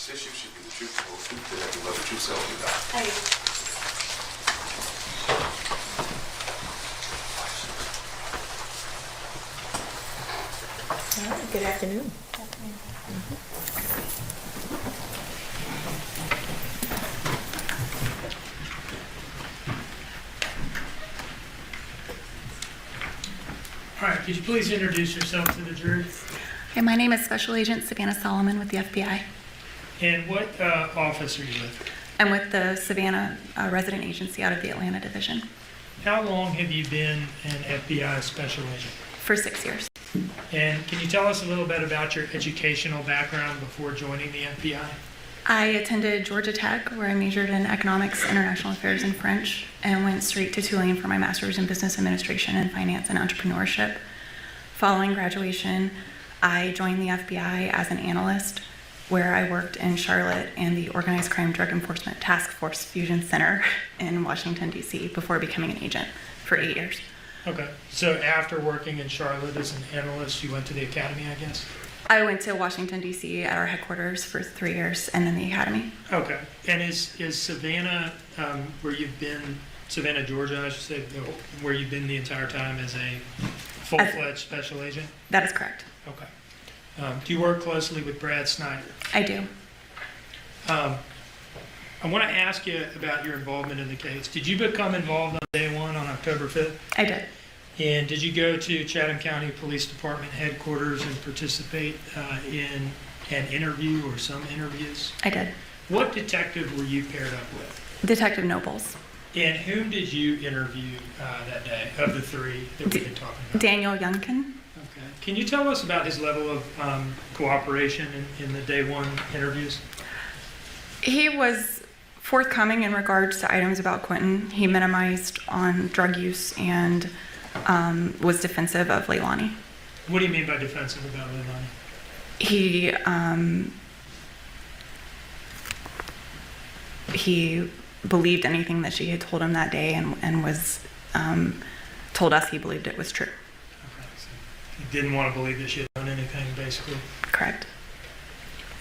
says you should be the truth, the whole truth, and nothing but the truth, so help you God. All right, good afternoon. All right, could you please introduce yourself to the jury? Hi, my name is Special Agent Savannah Solomon with the FBI. And what office are you with? I'm with the Savannah Resident Agency out of the Atlanta Division How long have you been an FBI special agent? for 6 years. And can you tell us a little bit about your educational background before joining the FBI? I attended Georgia Tech, where I majored in economics, international affairs, and French, and went straight to Tulane for my master's in business administration and finance and entrepreneurship. Following graduation, I joined the FBI as an analyst, where I worked in Charlotte and the Organized Crime Drug Enforcement Task Force Fusion Center in Washington, D.C., before becoming an agent for 8 years. Okay, so after working in Charlotte as an analyst, you went to the academy, I guess? I went to Washington, D.C. at our headquarters for 3 years, and then the academy. Okay, and is Savannah, where you've been, Savannah, Georgia, I should say, where you've been the entire time as a full-fledged special agent? That is correct. Okay. Do you work closely with Brad Snyder? I do. I want to ask you about your involvement in the case. Did you become involved on day one on October 5th? I did. And did you go to Chatham County Police Department headquarters and participate in an interview or some interviews? I did. What detective were you paired up with? Detective Nobles. And whom did you interview that day of the three that we've been talking about? Daniel Youngkin. Okay. Can you tell us about his level of cooperation in the day one interviews? He was forthcoming in regards to items about Quentin. He minimized on drug use and was defensive of Leilani. What do you mean by defensive about Leilani? He believed anything that she had told him that day and was told us he believed it was true. Okay, so he didn't want to believe that she had done anything, basically. Correct.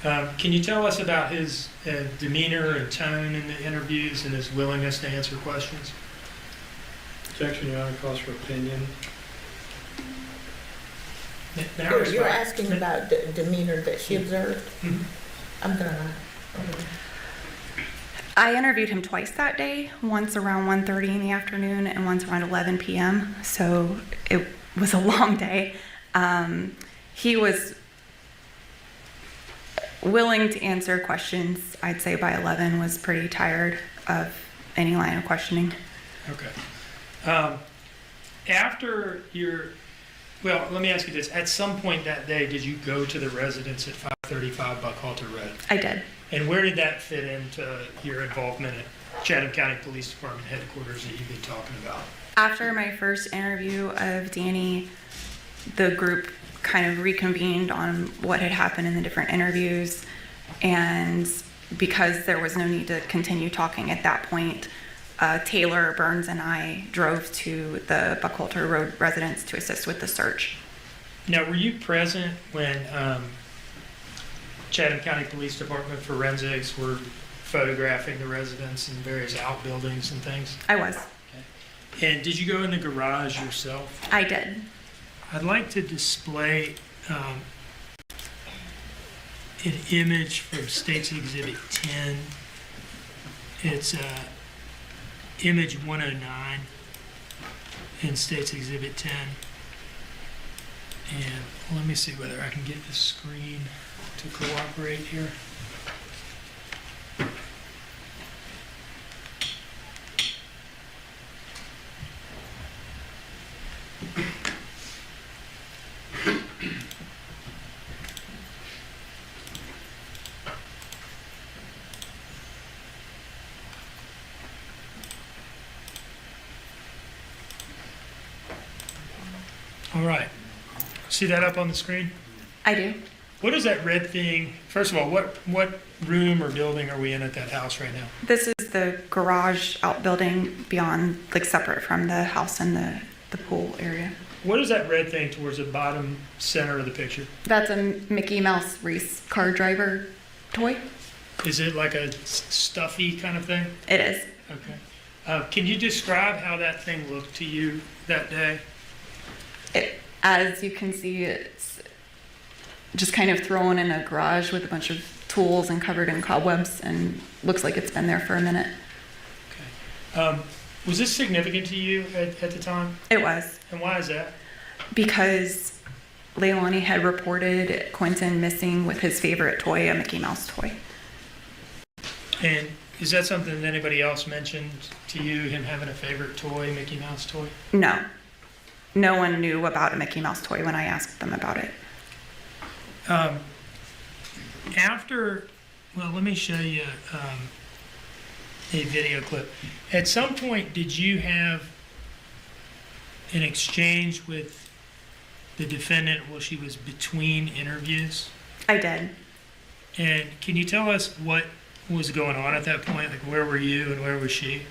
Can you tell us about his demeanor and tone in the interviews and his willingness to answer questions? Objection, Your Honor, calls for opinion. You're asking about the demeanor that she observed? Mhm. I'm gonna. I interviewed him twice that day, once around 1:30 in the afternoon and once around 11 p.m. So it was a long day. He was willing to answer questions. I'd say by 11 was pretty tired of any line of questioning. Okay. After your, well, let me ask you this. At some point that day, did you go to the residence at 535 Buckhalter Road? I did. And where did that fit into your involvement at Chatham County Police Department headquarters that you've been talking about? After my first interview of Danny, the group kind of reconvened on what had happened in the different interviews. And because there was no need to continue talking at that point, Taylor, Burns, and I drove to the Buckhalter Road residence to assist with the search. Now, were you present when Chatham County Police Department forensics were photographing the residence and various outbuildings and things? I was. And did you go in the garage yourself? I did. I'd like to display an image from State's Exhibit 10. It's image 109 in State's Exhibit 10. And let me see whether I can get the screen to cooperate here. All right. See that up on the screen? I do. What is that red thing? First of all, what room or building are we in at that house right now? This is the garage outbuilding beyond, like separate from the house and the pool area. What is that red thing towards the bottom center of the picture? That's a Mickey Mouse race car driver toy. Is it like a stuffy kind of thing? It is. Okay. Can you describe how that thing looked to you that day? As you can see, it's just kind of thrown in a garage with a bunch of tools and covered in cobwebs, and looks like it's been there for a minute. Okay. Was this significant to you at the time? It was, And why is that? because Leilani had reported Quentin missing with his favorite toy, a Mickey Mouse toy. And is that something that anybody else mentioned to you, him having a favorite toy, Mickey Mouse toy? No. No one knew about a Mickey Mouse toy when I asked them about it. Let me show you a video clip. At some point, did you have an exchange with the defendant while she was between interviews? I did. And can you tell us what was going on at that point? Like, where were you and where was she?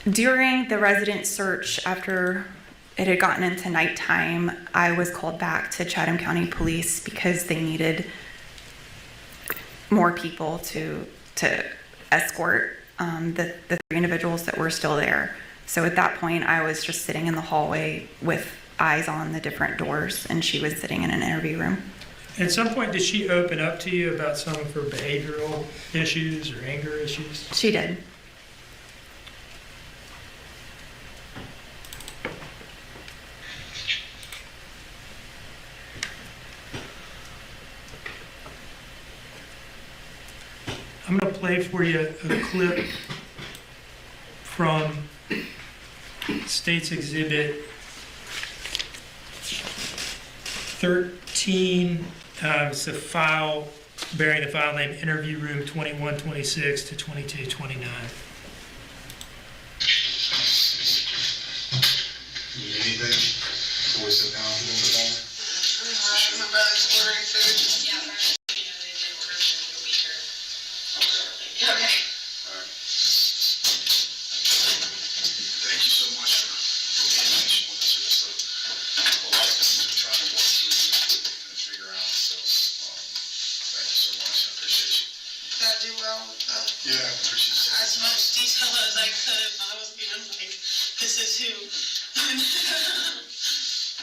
During the resident search, after it had gotten into nighttime, I was called back to Chatham County Police because they needed more people to escort the three individuals that were still there. So at that point, I was just sitting in the hallway with eyes on the different doors, and she was sitting in an interview room. At some point, did she open up to you about some of her behavioral issues or anger issues? She did. I'm going to play for you a clip from State's Exhibit 13. It's a file bearing the file name Interview Room 2126 to 2229. Need anything before we sit down a little bit longer? Okay. Thank you so much for being patient with us. It's just a lot of things we're trying to work through and figure out. So, thank you so much. I appreciate you. Did I do well? Yeah, I appreciate you. As much detail as I could. I was being like, this is who.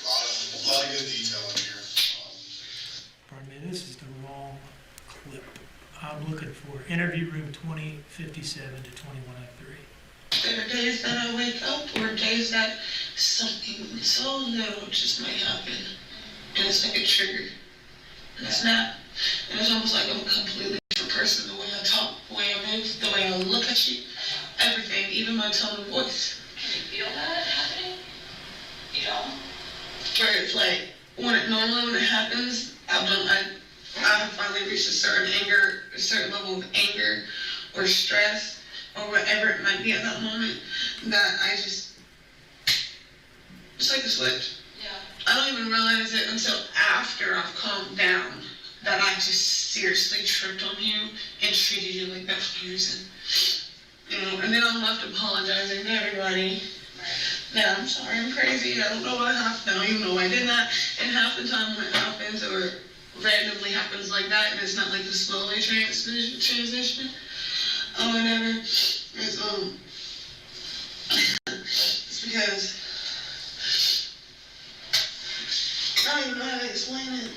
A lot of good detail in here. Pardon me, this is the wrong clip. I'm looking for Interview Room 2057 to 2103. There are days that I wake up or days that something so little just might happen. And it's like a trigger. And it's not. And it's almost like I'm a completely different person. The way I talk, the way I move, the way I look at you, everything, even my tone of voice. Can you feel that happening? You don't? Where it's like, when it happens, I have finally reached a certain level of anger or stress or whatever it might be at that moment, that it's like a switch. Yeah. I don't even realize it until after I've calmed down that I just seriously tripped on you and treated you like that for no reason. You know, and then I'm left apologizing to everybody. Yeah, I'm sorry, I'm crazy, I don't know what happened, I don't even know why I did that. And half the time when it happens or randomly happens like that, and it's not like the slowly transition or whatever, it's because I don't even know how to explain it.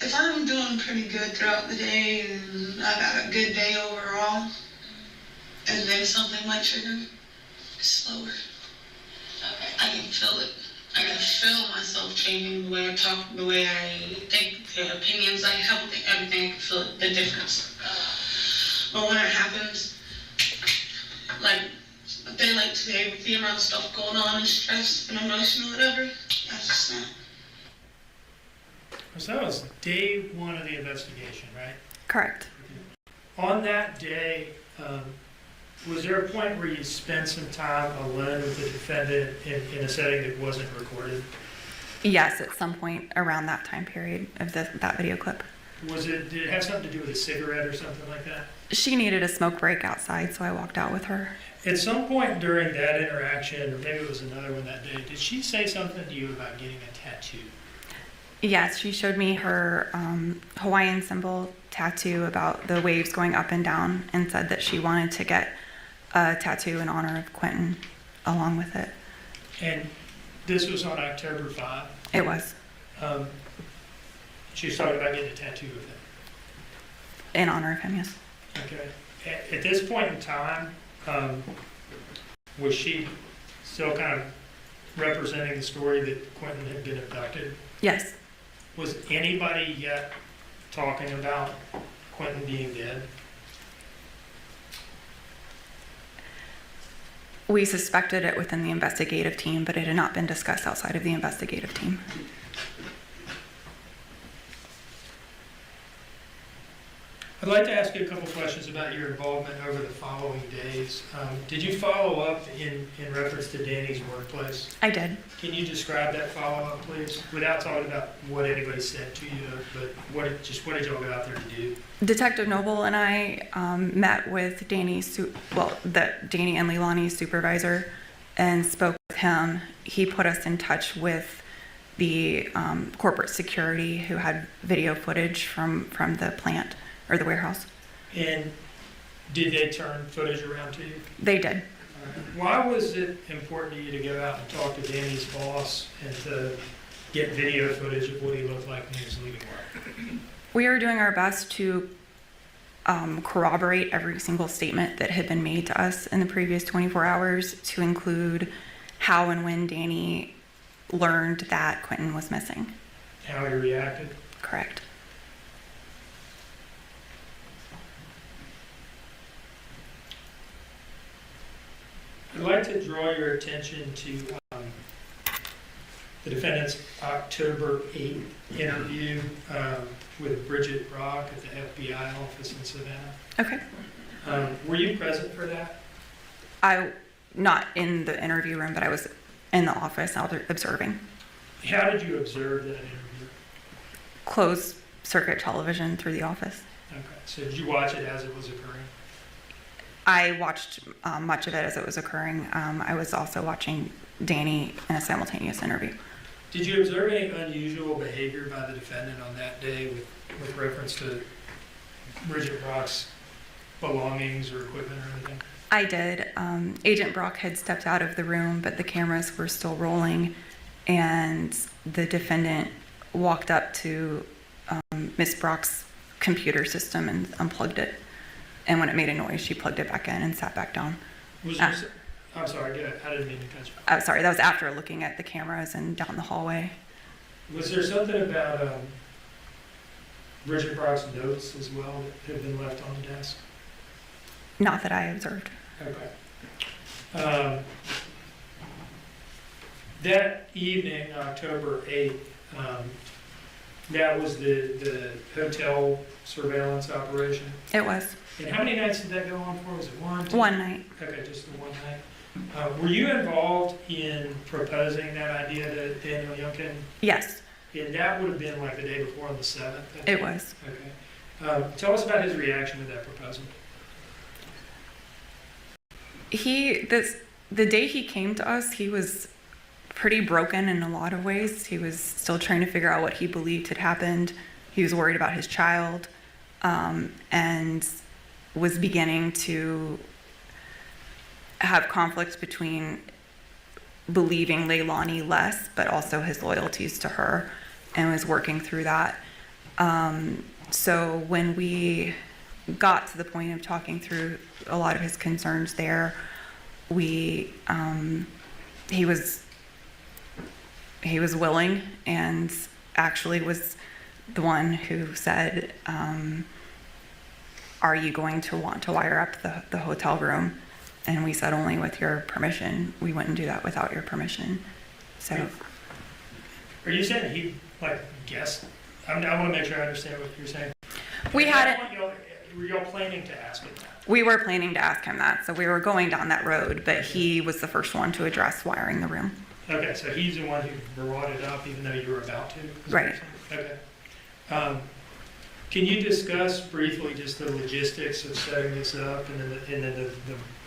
If I'm doing pretty good throughout the day and I got a good day overall, and then something might trigger, it's slower. Okay. I can feel it. I can feel myself changing the way I talk, the way I think, the opinions I have, everything. I can feel the difference. But when it happens, like a day like today, with the amount of stuff going on and stress and emotion or whatever, that's just not. So that was day one of the investigation, right? Correct. On that day, was there a point where you spent some time alone with the defendant in a setting that wasn't recorded? Yes, at some point around that time period of that video clip. Did it have something to do with a cigarette or something like that? She needed a smoke break outside, so I walked out with her. At some point during that interaction, or maybe it was another one that day, did she say something to you about getting a tattoo? Yes, she showed me her Hawaiian symbol tattoo about the waves going up and down and said that she wanted to get a tattoo in honor of Quentin along with it. And this was on October 5. It was She was talking about getting a tattoo of it. in honor of him, yes. Okay. At this point in time, was she still kind of representing the story that Quentin had been abducted? Yes. Was anybody yet talking about Quentin being dead? We suspected it within the investigative team, but it had not been discussed outside of the investigative team. I'd like to ask you a couple questions about your involvement over the following days. Did you follow up in reference to Danny's workplace? I did. Can you describe that follow-up, please? Without talking about what anybody said to you, but what did y'all go out there to do? Detective Noble and I met with Danny and Leilani's supervisor and spoke with him. He put us in touch with the corporate security who had video footage from the plant or the warehouse. And did they turn footage around to you? They did. Why was it important to you to go out and talk to Danny's boss and to get video footage of what he looked like when he was leaving work? We were doing our best to corroborate every single statement that had been made to us in the previous 24 hours, to include how and when Danny learned that Quentin was missing. How he reacted? Correct. I'd like to draw your attention to the defendant's October 8th interview with Bridget Brock at the FBI office in Savannah. Okay. Were you present for that? Not in the interview room, but I was in the office observing. How did you observe that interview? Closed circuit television through the office. Okay, so did you watch it as it was occurring? I watched much of it as it was occurring. I was also watching Danny in a simultaneous interview. Did you observe any unusual behavior by the defendant on that day with reference to Bridget Brock's belongings or equipment or anything? I did. Agent Brock had stepped out of the room, but the cameras were still rolling, and the defendant walked up to Miss Brock's computer system and unplugged it. And when it made a noise, she plugged it back in and sat back down. I'm sorry, go ahead. I didn't mean to cut you. Sorry, that was after looking at the cameras and down the hallway. Was there something about Bridget Brock's notes as well that had been left on the desk? Not that I observed. Okay. That evening, October 8th, that was the hotel surveillance operation? It was. And how many nights did that go on for? Was it one? Two? One night. Okay, just the one night. Were you involved in proposing that idea to Daniel Youngkin? Yes, And that would have been like the day before on the 7th? it was. Okay. Tell us about his reaction to that proposal. The day he came to us, he was pretty broken in a lot of ways. He was still trying to figure out what he believed had happened. He was worried about his child, and was beginning to have conflicts between believing Leilani less, but also his loyalties to her, and was working through that. So when we got to the point of talking through a lot of his concerns there, he was willing, and actually was the one who said, are you going to want to wire up the hotel room? And we said, only with your permission. We wouldn't do that without your permission. So, Are you saying he guessed? I want to make sure I understand what you're saying. we had it. Were y'all planning to ask him that? We were planning to ask him that, so we were going down that road, but he was the first one to address wiring the room. Okay, so he's the one who brought it up even though you were about to? Right. Okay. Can you discuss briefly just the logistics of setting this up and then the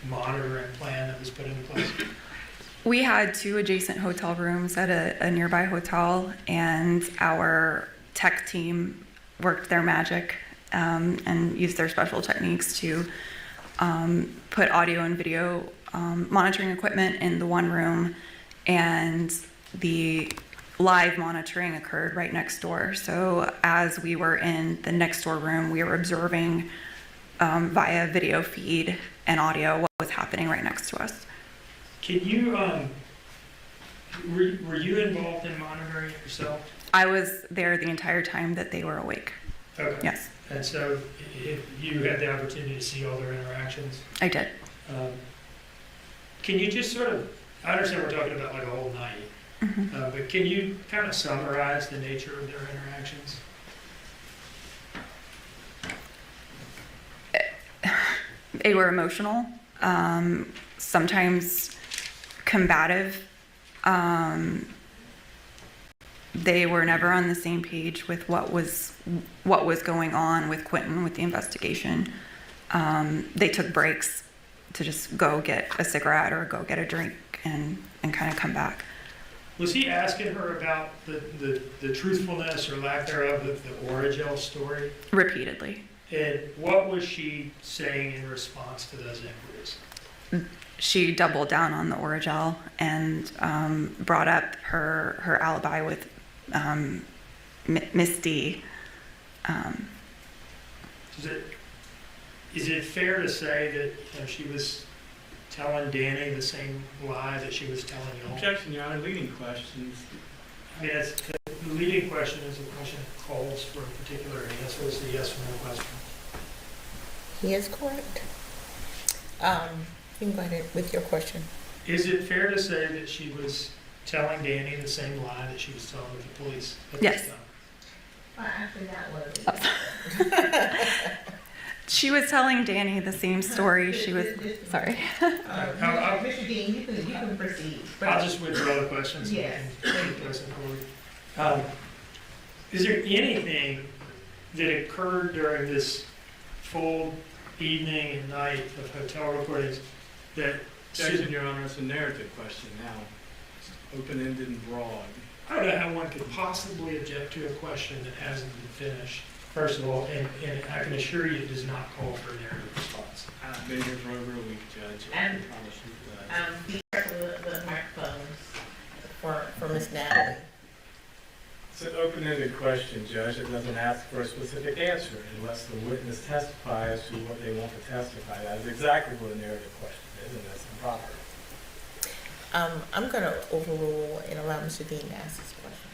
monitoring plan that was put in place? We had 2 adjacent hotel rooms at a nearby hotel, and our tech team worked their magic and used their special techniques to put audio and video monitoring equipment in the one room, and the live monitoring occurred right next door. So as we were in the next door room, we were observing via video feed and audio what was happening right next to us. Can you, were you involved in monitoring it yourself? I was there the entire time that they were awake. Okay. Yes, And so you had the opportunity to see all their interactions. I did. Can you just sort of, I understand we're talking about like a whole night, but can you kind of summarize the nature of their interactions? They were emotional, sometimes combative. They were never on the same page with what was going on with Quentin, with the investigation. They took breaks to just go get a cigarette or go get a drink and kind of come back. Was he asking her about the truthfulness or lack thereof of the Origel story? Repeatedly. And what was she saying in response to those inquiries? She doubled down on the Origel and brought up her alibi with Miss D. Is it fair to say that she was telling Danny the same lie that she was telling y'all? Objection, Your Honor. Leading questions. I mean, the leading question is a question that calls for a particular answer. It's a yes or no question. He is correct. You can go ahead with your question. Is it fair to say that she was telling Danny the same lie that she was telling the police at Yes. this time? Actually, that was. She was telling Danny the same story. She was sorry. Mr. Dean, you can proceed. I'll just withdraw the questions. Yes. Is there anything that occurred during this full evening and night of hotel recordings that Objection, Your Honor. It's a narrative question now. It's open-ended and broad. I don't know how one could possibly object to a question that hasn't been finished, first of all, and I can assure you it does not call for a narrative response. I've been here for over a week, Judge. I And- promise you that. Be careful with the microphones for Miss Natalie. It's an open-ended question, Judge. It doesn't ask for a specific answer. It lets the witness testify as to what they want to testify. That is exactly what a narrative question is, and that's improper. I'm going to overrule and allow Mr. Dean to ask this question.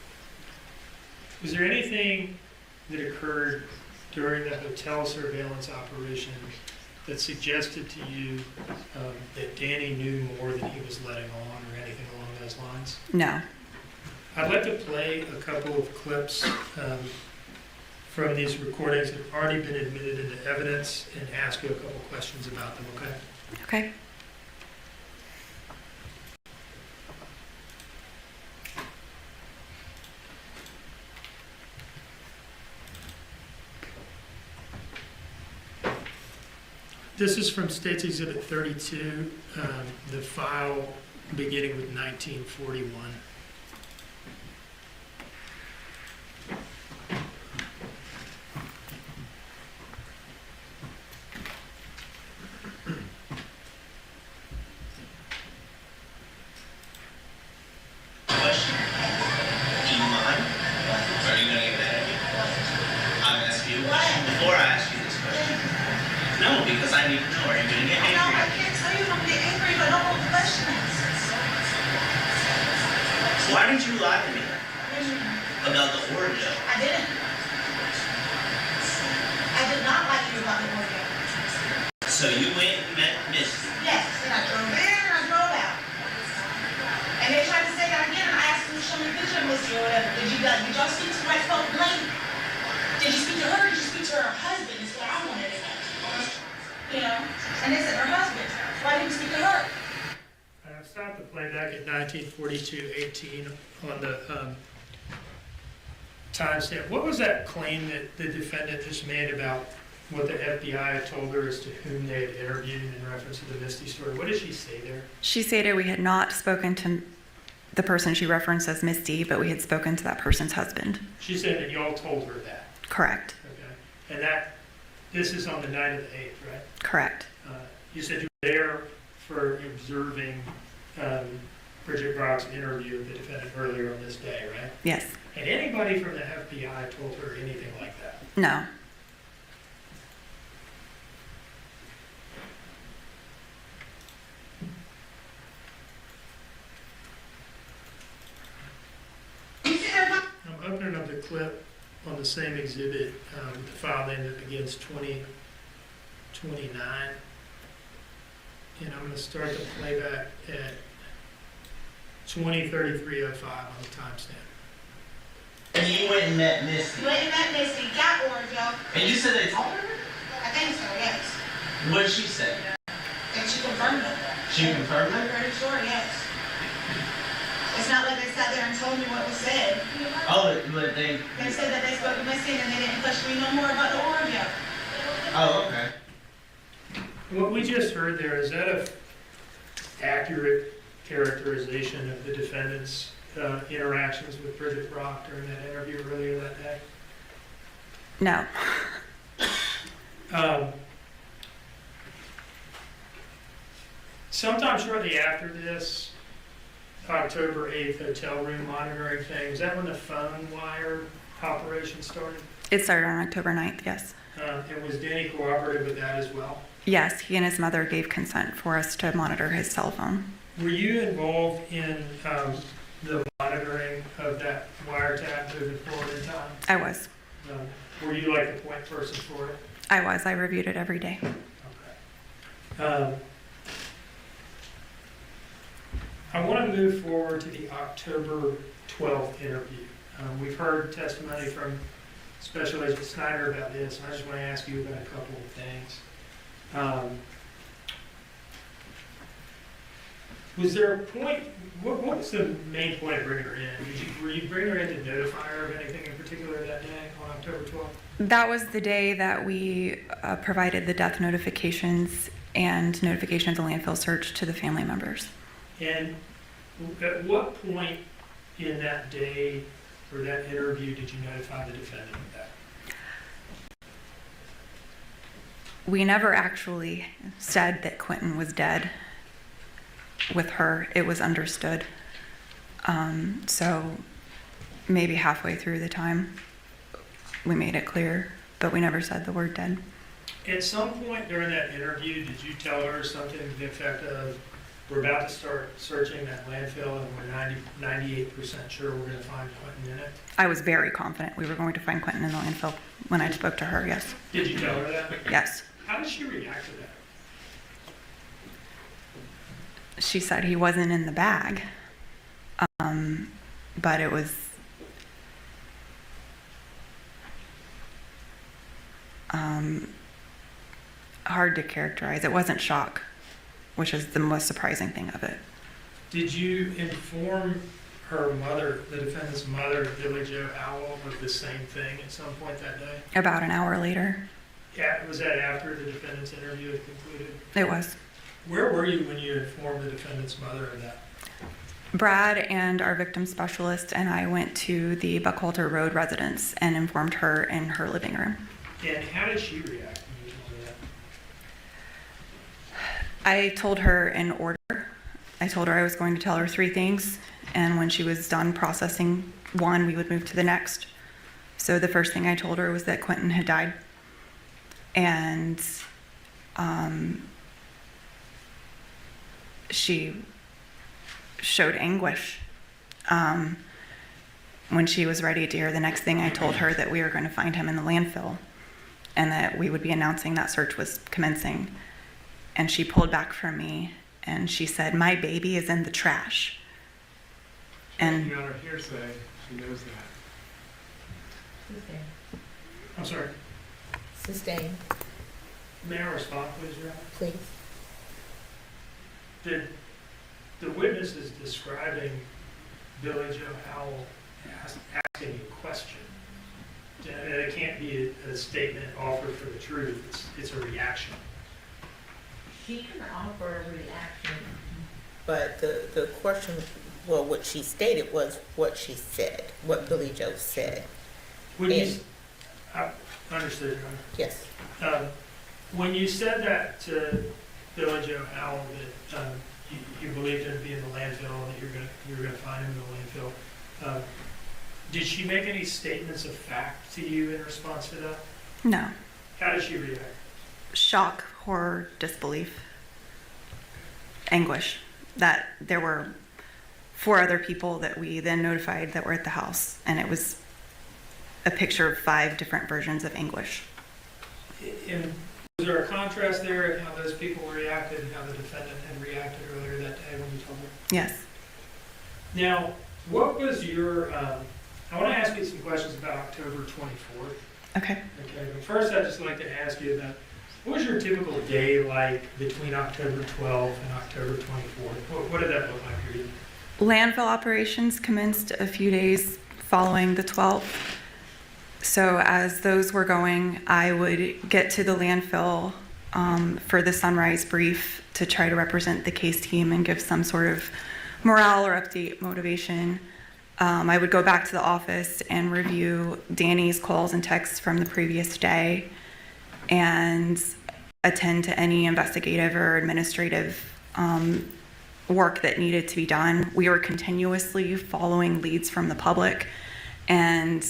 Was there anything that occurred during the hotel surveillance operation that suggested to you that Danny knew more than he was letting on or anything along those lines? No. I'd like to play a couple of clips from these recordings that have already been admitted into evidence and ask you a couple questions about them, okay? Okay. This is from State's Exhibit 32, the file beginning with 1941. Question? Do you mind? Are you gonna get mad at me? I'm gonna ask you a question before I ask you this question. No, because I need to know. Are you gonna get angry? No, I can't tell you if I'm getting angry, but I don't know the questions. Why did you lie to me about the order? I didn't. I did not like you about the ordeal. So you went and met Misty. Yes, and I drove in and I drove out. And they tried to say that again, and I asked them to show me a picture of Missy or whatever. Did y'all speak to my phone lady? Did you speak to her or did you speak to her husband? Is what I wanted to know. You know? And they said her husband. Why didn't you speak to her? I stopped the playback at 1942:18 on the timestamp. What was that claim that the defendant just made about what the FBI had told her as to whom they had interviewed in reference to the Misty story? What did she say there? She stated we had not spoken to the person she referenced as Misty, but we had spoken to that person's husband. She said that y'all told her that. Correct. Okay. And this is on the night of the 8th, right? Correct. You said you were there for observing Bridget Brock's interview of the defendant earlier on this day, right? Yes. Had anybody from the FBI told her anything like that? No. I'm opening up the clip on the same exhibit, the file name that begins 2029. And I'm going to start the playback at 20:33:05 on the timestamp. And you went and met Misty. Went and met Misty, got Orville. And you said they told her? I think so, yes. What did she say? And she confirmed it. She confirmed I'm it? pretty sure, yes. It's not like they sat there and told me what was said. Oh, but they... They said that they spoke to Misty and then they didn't question me no more about the Orville. Oh, okay. What we just heard there, is that a accurate characterization of the defendant's interactions with Bridget Brock during that interview earlier that day? No. Sometime shortly after this, October 8th hotel room monitoring thing, is that when the phone wire operation started? It started on October 9th, yes. And was Danny cooperative with that as well? Yes, he and his mother gave consent for us to monitor his cell phone. Were you involved in the monitoring of that wiretap moving forward in time? I was. Were you like the point person for it? I was. I reviewed it every day. Okay. I want to move forward to the October 12th interview. We've heard testimony from Special Agent Snyder about this, and I just want to ask you about a couple of things. Was there a point, what was the main point of bringing her in? Were you bringing her in to notify her of anything in particular that day on October 12th? That was the day that we provided the death notifications and notification of the landfill search to the family members. And at what point in that day or that interview did you notify the defendant of that? We never actually said that Quentin was dead with her. It was understood. So maybe halfway through the time, we made it clear, but we never said the word dead. At some point during that interview, did you tell her something to the effect of, we're about to start searching that landfill and we're 98% sure we're going to find Quentin in it? I was very confident we were going to find Quentin in the landfill when I spoke to her, yes. Did you tell her that? Yes. How did she react to that? She said he wasn't in the bag, but it was hard to characterize. It wasn't shock, which is the most surprising thing of it. Did you inform her mother, the defendant's mother, Billy Joe Howell, of the same thing at some point that day? About an hour later. Yeah, was that after the defendant's interview had concluded? It was. Where were you when you informed the defendant's mother of that? Brad and our victim specialist and I went to the Buckhalter Road residence and informed her in her living room. And how did she react when you told her that? I told her in order. I told her I was going to tell her 3 things, and when she was done processing one, we would move to the next. So the first thing I told her was that Quentin had died. And she showed anguish when she was ready to hear the next thing. I told her that we were going to find him in the landfill and that we would be announcing that search was commencing. And she pulled back from me and she said, "My baby is in the trash." And Your Honor, hearsay, she knows that. Sustained. I'm sorry. Sustained, May I respond, please, Your Honor? please. Did the witnesses describing Billy Joe Howell asking a question, and it can't be a statement offered for the truth. It's a reaction. She can offer a reaction, but the question, well, what she stated was what she said, what Billy Joe said. When you, And- I understood, Your Honor. Yes. When you said that to Billy Joe Howell, that you believed him to be in the landfill, and that you were gonna find him in the landfill, did she make any statements of fact to you in response to that? No. How did she react? Shock, horror, disbelief, anguish that there were 4 other people that we then notified that were at the house, and it was a picture of 5 different versions of anguish. And was there a contrast there in how those people reacted and how the defendant had reacted earlier that day when you told her? Yes. Now, what was your, I want to ask you some questions about October 24th. Okay. Okay, but first I'd just like to ask you about, what was your typical day like between October 12th and October 24th? What did that look like for you? Landfill operations commenced a few days following the 12th. So as those were going, I would get to the landfill for the sunrise brief to try to represent the case team and give some sort of morale or update motivation. I would go back to the office and review Danny's calls and texts from the previous day and attend to any investigative or administrative work that needed to be done. We were continuously following leads from the public and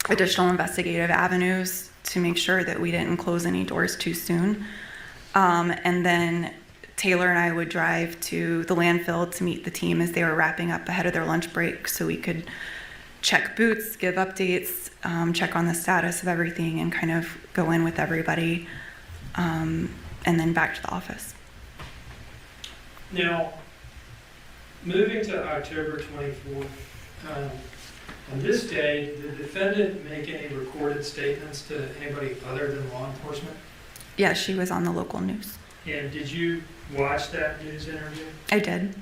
additional investigative avenues to make sure that we didn't close any doors too soon. And then Taylor and I would drive to the landfill to meet the team as they were wrapping up ahead of their lunch break so we could check boots, give updates, check on the status of everything, and kind of go in with everybody, and then back to the office. Now, moving to October 24th, on this day, did the defendant make any recorded statements to anybody other than law enforcement? Yeah, she was on the local news. And did you watch that news interview? I did.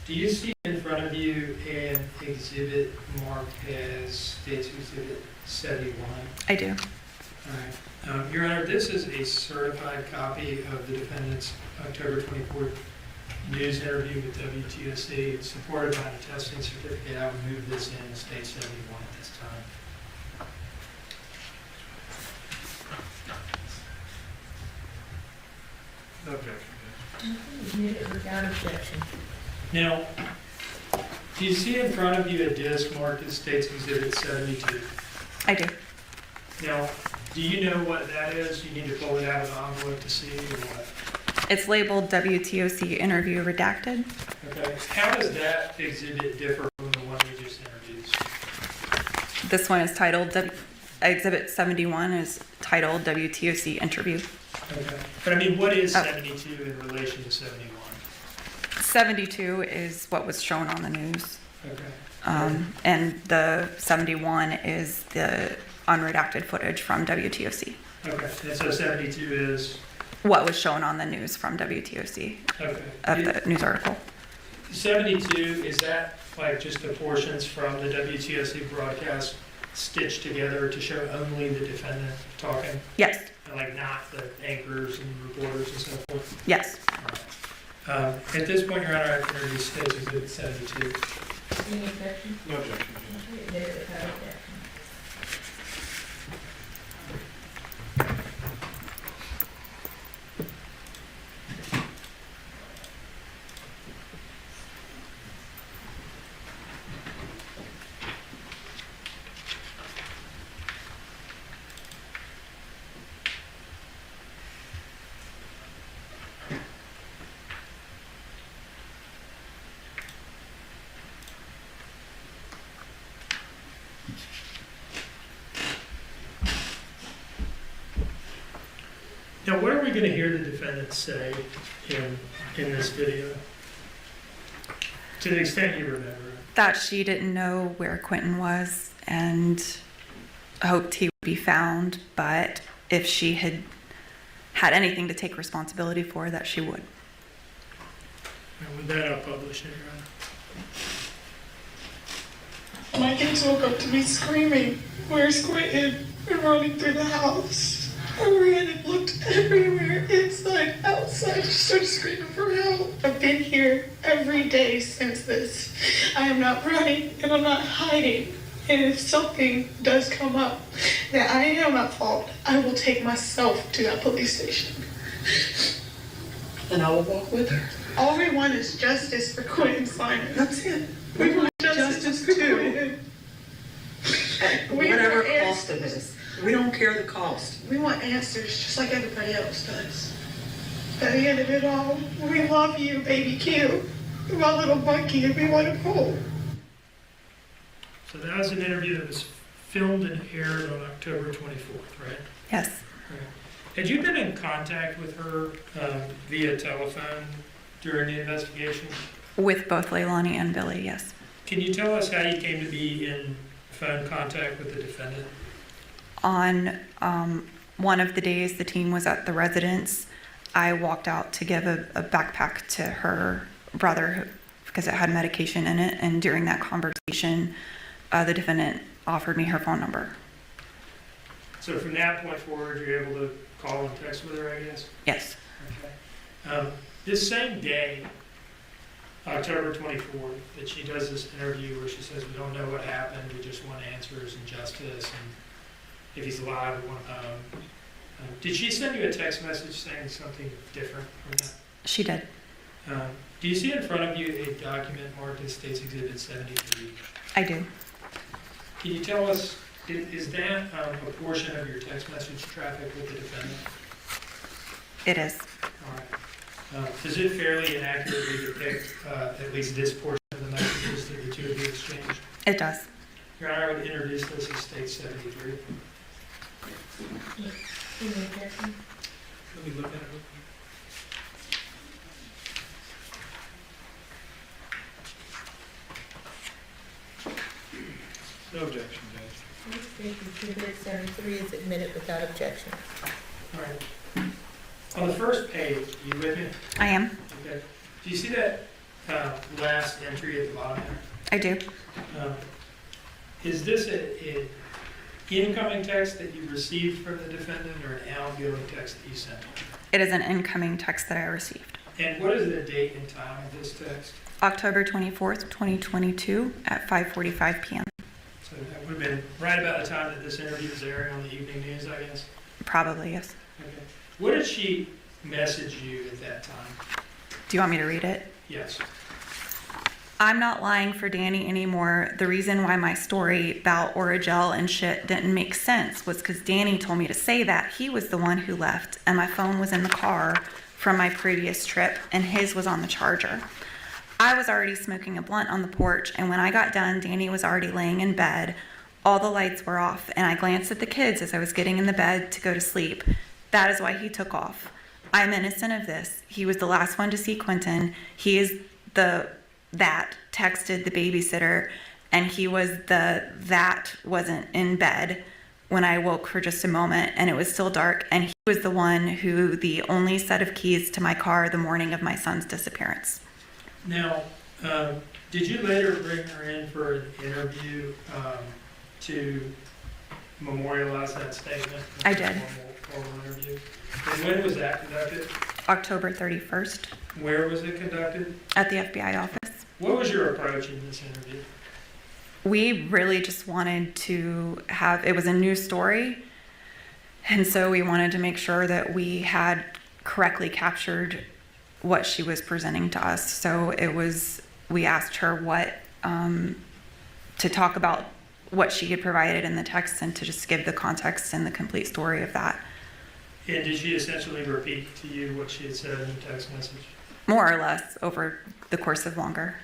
Do you see in front of you an exhibit marked as State's Exhibit 71? I do. All right. Your Honor, this is a certified copy of the defendant's October 24th news interview with WTOC. It's supported by the testing certificate. I would move this in State 71 at this time. No objection. Without objection. Now, do you see in front of you a disc marked as State's Exhibit 72? I do. Now, do you know what that is? You need to pull it out of the envelope to see, or what? It's labeled WTOC interview redacted. Okay. How does that exhibit differ from the one we just introduced? This one is titled, Exhibit 71 is titled WTOC interview. Okay. But I mean, what is 72 in relation to 71? 72 is what was shown on the news. Okay. And the 71 is the unredacted footage from WTOC. Okay. And so 72 is? What was shown on the news from WTOC Okay. of the news article. 72, is that like just the portions from the WTOC broadcast stitched together to show only the defendant talking? Yes. And like not the anchors and reporters and so forth? Yes. All right. At this point, Your Honor, I can introduce State's Exhibit 72. Any objection? No objection. Without objection. Now, what are we going to hear the defendant say in this video? To the extent you remember. That she didn't know where Quentin was and hoped he would be found, but if she had had anything to take responsibility for, that she would. And with that, I'll publish it, Your Honor. My kids woke up to me screaming, "Where's Quentin?" and running through the house. I ran and looked everywhere, inside, outside, just started screaming for help. I've been here every day since this. I am not running and I'm not hiding. And if something does come up that I am at fault, I will take myself to that police station. And I will walk with her. All we want is justice for Quentin Simon. That's it. We want justice for him. Whatever cost it is. We don't care the cost. We want answers just like everybody else does. At the end of it all, we love you, baby Q. My little monkey, and we want him home. So that was an interview that was filmed and aired on October 24th, right? Yes. Right. Had you been in contact with her via telephone during the investigation? With both Leilani and Billy, yes. Can you tell us how you came to be in phone contact with the defendant? On one of the days the team was at the residence, I walked out to give a backpack to her brother because it had medication in it, and during that conversation, the defendant offered me her phone number. So from that point forward, you're able to call and text with her, I guess? Yes. Okay. This same day, October 24th, that she does this interview where she says, we don't know what happened, we just want answers and justice, and if he's alive, we want to know. Did she send you a text message saying something different from that? She did. Do you see in front of you a document marked as State's Exhibit 73? I do. Can you tell us, is that a portion of your text message traffic with the defendant? It is. All right. Does it fairly and accurately depict at least this portion of the messages that the two of you exchanged? It does. Your Honor, I would introduce this as State 73. Let me look at it real quick. No objection, Judge. State Exhibit 73 is admitted without objection. All right. On the first page, you with me? I am. Okay. Do you see that last entry at the bottom there? I do. Is this an incoming text that you received from the defendant or an outgoing text that you sent? It is an incoming text that I received. And what is the date and time of this text? October 24th, 2022 at 5:45 p.m. So that would have been right about the time that this interview was airing on the evening news, I guess? Probably, yes. Okay. What did she message you at that time? Do you want me to read it? Yes. I'm not lying for Danny anymore. The reason why my story about Oragel and shit didn't make sense was because Danny told me to say that. He was the one who left, and my phone was in the car from my previous trip, and his was on the charger. I was already smoking a blunt on the porch, and when I got done, Danny was already laying in bed. All the lights were off, and I glanced at the kids as I was getting in the bed to go to sleep. That is why he took off. I'm innocent of this. He was the last one to see Quentin. He is that texted the babysitter, and he was that wasn't in bed when I woke for just a moment, and it was still dark, and he was the one who the only set of keys to my car the morning of my son's disappearance. Now, did you later bring her in for an interview to memorialize that statement? I did. Formal interview. And when was that conducted? October 31st Where was it conducted? at the FBI office. What was your approach in this interview? We really just wanted to have, it was a new story, and so we wanted to make sure that we had correctly captured what she was presenting to us. So it was, we asked her to talk about what she had provided in the text and to just give the context and the complete story of that. And did she essentially repeat to you what she had said in the text message? More or less over the course of longer.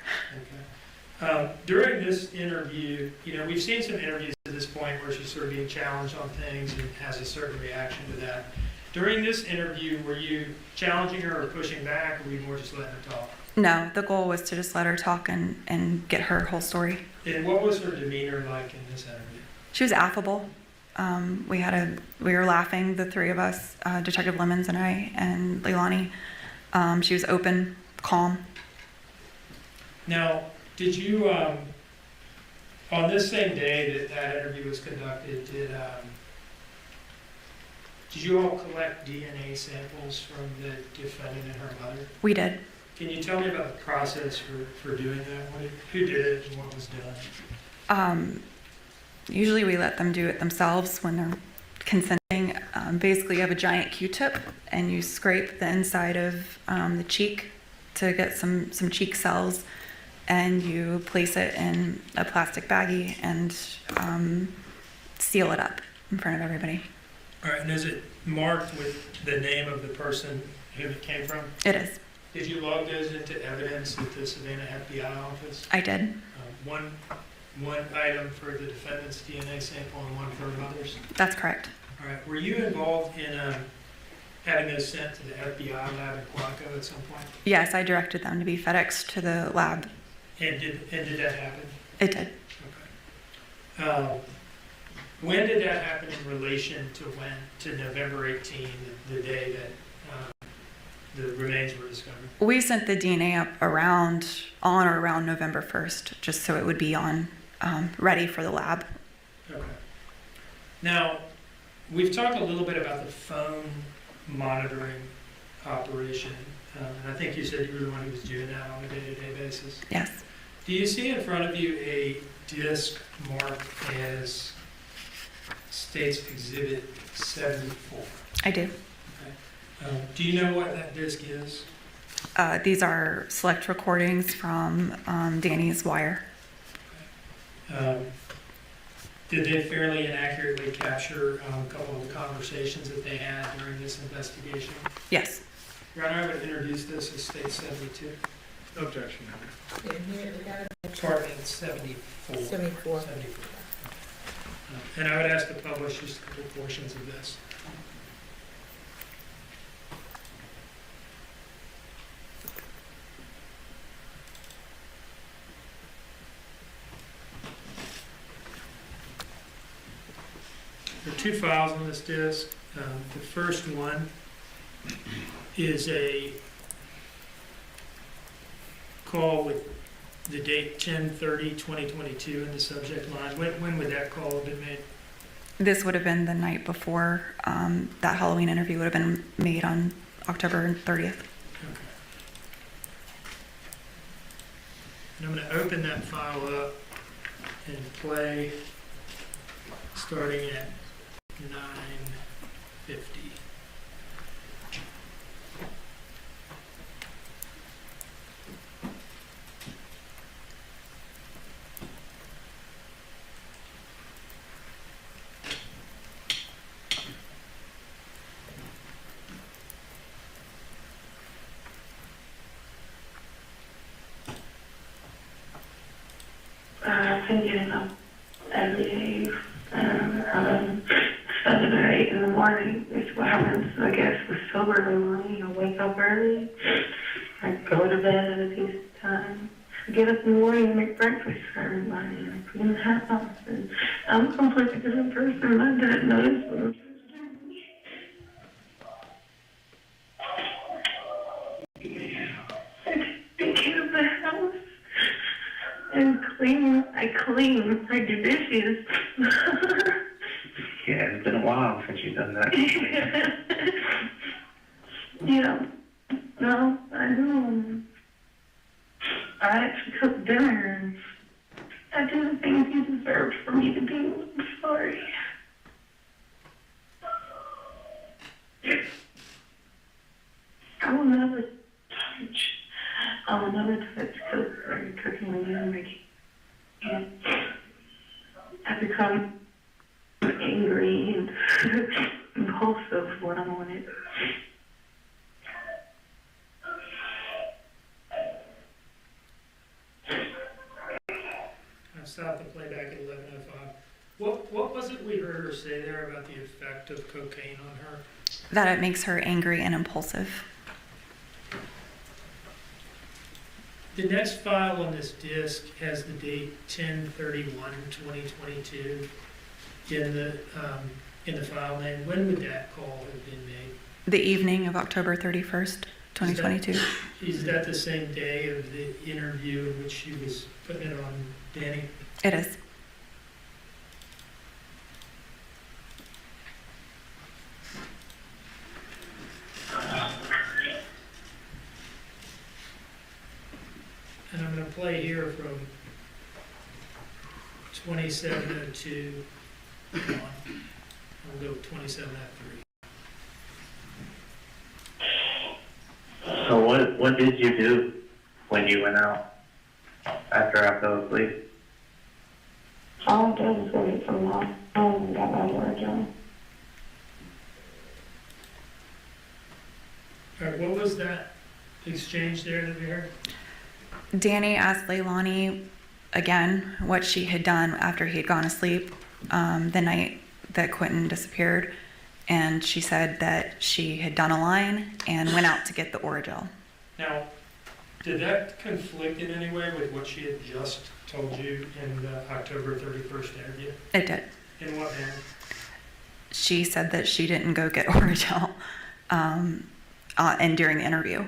Okay. During this interview, we've seen some interviews to this point where she's sort of being challenged on things and has a certain reaction to that. During this interview, were you challenging her or pushing back, or were you more just letting her talk? No, the goal was to just let her talk and get her whole story. And what was her demeanor like in this interview? She was affable. We were laughing, the three of us, Detective Lemons and I, and Leilani. She was open, calm. Now, did you, on this same day that interview was conducted, Did you all collect DNA samples from the defendant and her mother? We did. Can you tell me about the process for doing that? Who did it and what was done? Usually we let them do it themselves when they're consenting. Basically, you have a giant Q-tip and you scrape the inside of the cheek to get some cheek cells, and you place it in a plastic baggie and seal it up in front of everybody. All right, and is it marked with the name of the person who it came from? It is. Did you log those into evidence at the Savannah FBI office? I did. One item for the defendant's DNA sample and one for her mother's? That's correct. All right, were you involved in having those sent to the FBI lab in Quantico at some point? Yes, I directed them to be FedExed to the lab. And did that happen? It did. Okay. When did that happen in relation to November 18, the day that the remains were discovered? We sent the DNA up on or around November 1st, just so it would be ready for the lab. Okay. Now, we've talked a little bit about the phone monitoring operation, and I think you said you were the one who was doing that on a day-to-day basis. Yes. Do you see in front of you a disc marked as State's Exhibit 74? I do. Okay. Do you know what that disc is? These are select recordings from Danny's wire. Did they fairly and accurately capture a couple of the conversations that they had during this investigation? Yes. Your Honor, I would introduce this as State 72. Objection. Department 74. 74. And I would ask to publish just a couple portions of this. There are two files on this disk. The first one is a call with the date 10/30/2022 in the subject line. When would that call have been made? This would have been the night before that Halloween interview would have been made on October 30th. Okay. And I'm going to open that file up and play starting at 9:50. I've been getting up every day, 7 or 8 in the morning. It's what happens, I guess, with sober in the morning. I wake up early. I go to bed at a decent time. I get up in the morning and make breakfast for everybody. And I clean the house. And I'm a completely different person. I didn't notice what I was doing. I take care of the house. And I do dishes. Yeah, it's been a while since you've done that. Yeah. No, I do. I actually cook dinner and I do the things you deserve for me to do. I'm sorry. I will never touch cook or cooking again. I become angry and impulsive when I'm on it. I stopped the playback at 11:05. What was it we heard her say there about the effect of cocaine on her? That it makes her angry and impulsive. The next file on this disk has the date 10/31/2022 in the file name. When would that call have been made? The evening of October 31st, 2022. Is that the same day of the interview in which she was putting it on Danny? It is. play here from 27:02 on. We'll go with 27:03. So what did you do when you went out after I fell asleep? All I did was go get some lunch. I haven't got my word on. All right, what was that exchange there that we heard? Danny asked Leilani again what she had done after he had gone to sleep the night that Quentin disappeared, and she said that she had done a line and went out to get the Orajel. Now, did that conflict in any way with what she had just told you in the October 31st interview? It did. In what manner? She said that she didn't go get Orajel and during the interview,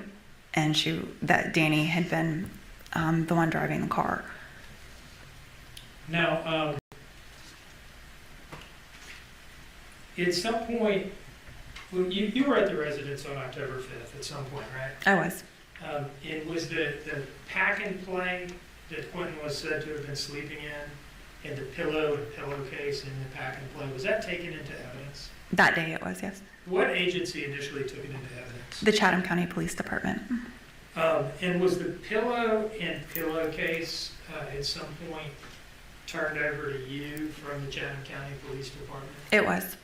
and that Danny had been the one driving the car. Now, at some point, well, you were at the residence on October 5th at some point, right? I was. And was the pack and play that Quentin was said to have been sleeping in, and the pillow and pillowcase in the pack and play, was that taken into evidence? That day it was, yes. What agency initially took it into evidence? The Chatham County Police Department. And was the pillow and pillowcase at some point turned over to you from the Chatham County Police Department? It was.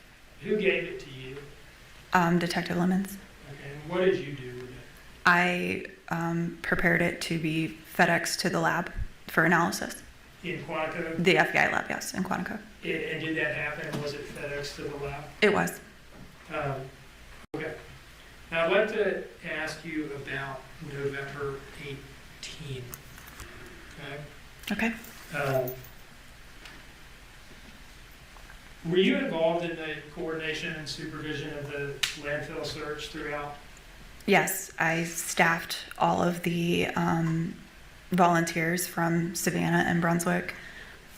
Who gave it to you? Detective Lemons. Okay, and what did you do with it? I prepared it to be FedExed to the lab for analysis. In Quantico? The FBI lab, yes, in Quantico. And did that happen? Was it FedEx to the lab? It was. Okay. Now I'd like to ask you about November 18. Okay. Were you involved in the coordination and supervision of the landfill search throughout? Yes, I staffed all of the volunteers from Savannah and Brunswick,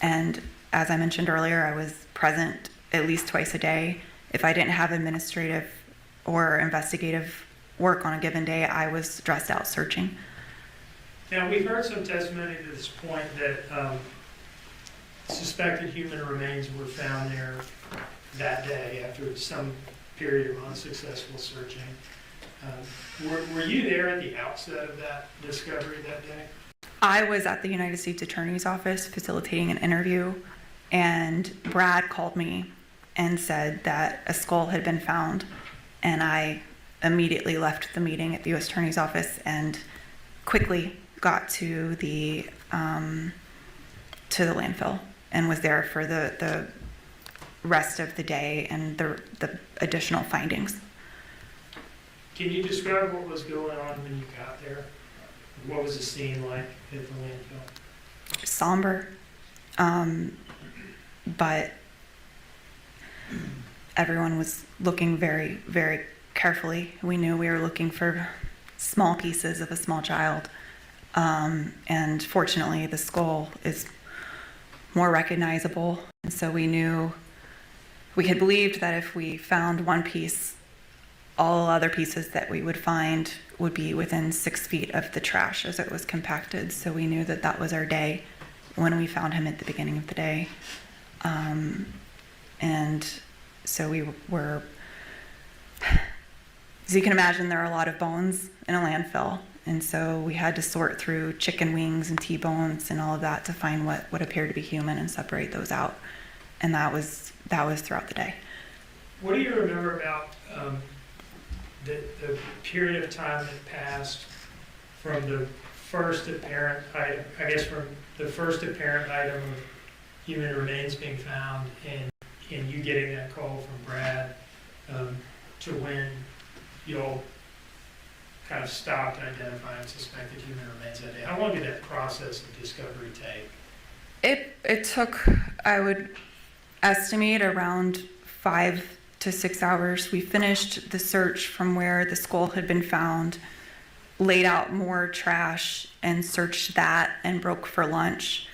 and as I mentioned earlier, I was present at least twice a day. If I didn't have administrative or investigative work on a given day, I was dressed out searching. Now, we've heard some testimony to this point that suspected human remains were found there that day after some period of unsuccessful searching. Were you there at the outset of that discovery that day? I was at the United States Attorney's Office facilitating an interview, and Brad called me and said that a skull had been found, and I immediately left the meeting at the U.S. Attorney's Office and quickly got to the landfill and was there for the rest of the day and the additional findings. Can you describe what was going on when you got there? What was the scene like at the landfill? Somber, but everyone was looking very, very carefully. We knew we were looking for small pieces of a small child, and fortunately the skull is more recognizable, and so we had believed that if we found one piece, all other pieces that we would find would be within 6 feet of the trash as it was compacted. So we knew that that was our day when we found him at the beginning of the day. And so we were, as you can imagine, there are a lot of bones in a landfill. And so we had to sort through chicken wings and T-bones and all of that to find what appeared to be human and separate those out. And that was throughout the day. What do you remember about the period of time that passed from the first apparent item, I guess from the first apparent item of human remains being found and you getting that call from Brad to when you all kind of stopped identifying suspected human remains that day? How long did that process of discovery take? It took, I would estimate, around 5 to 6 hours. We finished the search from where the skull had been found, laid out more trash and searched that and broke for lunch.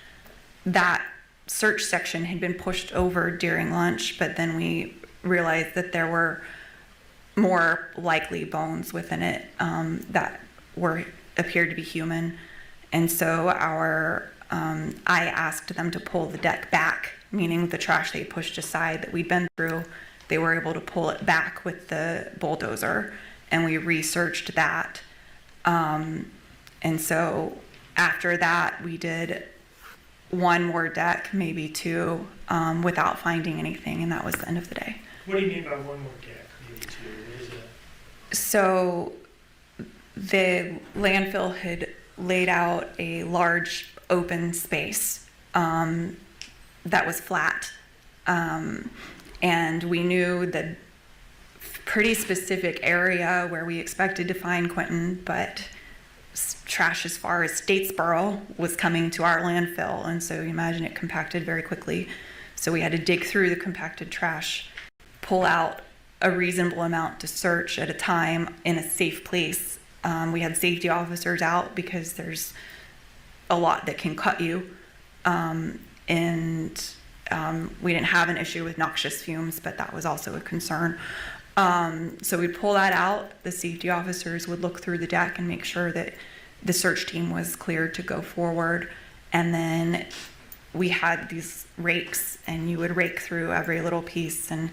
That search section had been pushed over during lunch, but then we realized that there were more likely bones within it that appeared to be human. And so I asked them to pull the deck back, meaning the trash they pushed aside that we'd been through, they were able to pull it back with the bulldozer, and we researched that. And so after that, we did one more deck, maybe two, without finding anything, and that was the end of the day. What do you mean by one more deck, maybe two? What is it? So the landfill had laid out a large open space that was flat. And we knew the pretty specific area where we expected to find Quentin, but trash as far as Statesboro was coming to our landfill. And so you imagine it compacted very quickly. So we had to dig through the compacted trash, pull out a reasonable amount to search at a time in a safe place. We had safety officers out because there's a lot that can cut you. We didn't have an issue with noxious fumes, but that was also a concern. So we'd pull that out. The safety officers would look through the deck and make sure that the search team was cleared to go forward. And then we had these rakes, and you would rake through every little piece and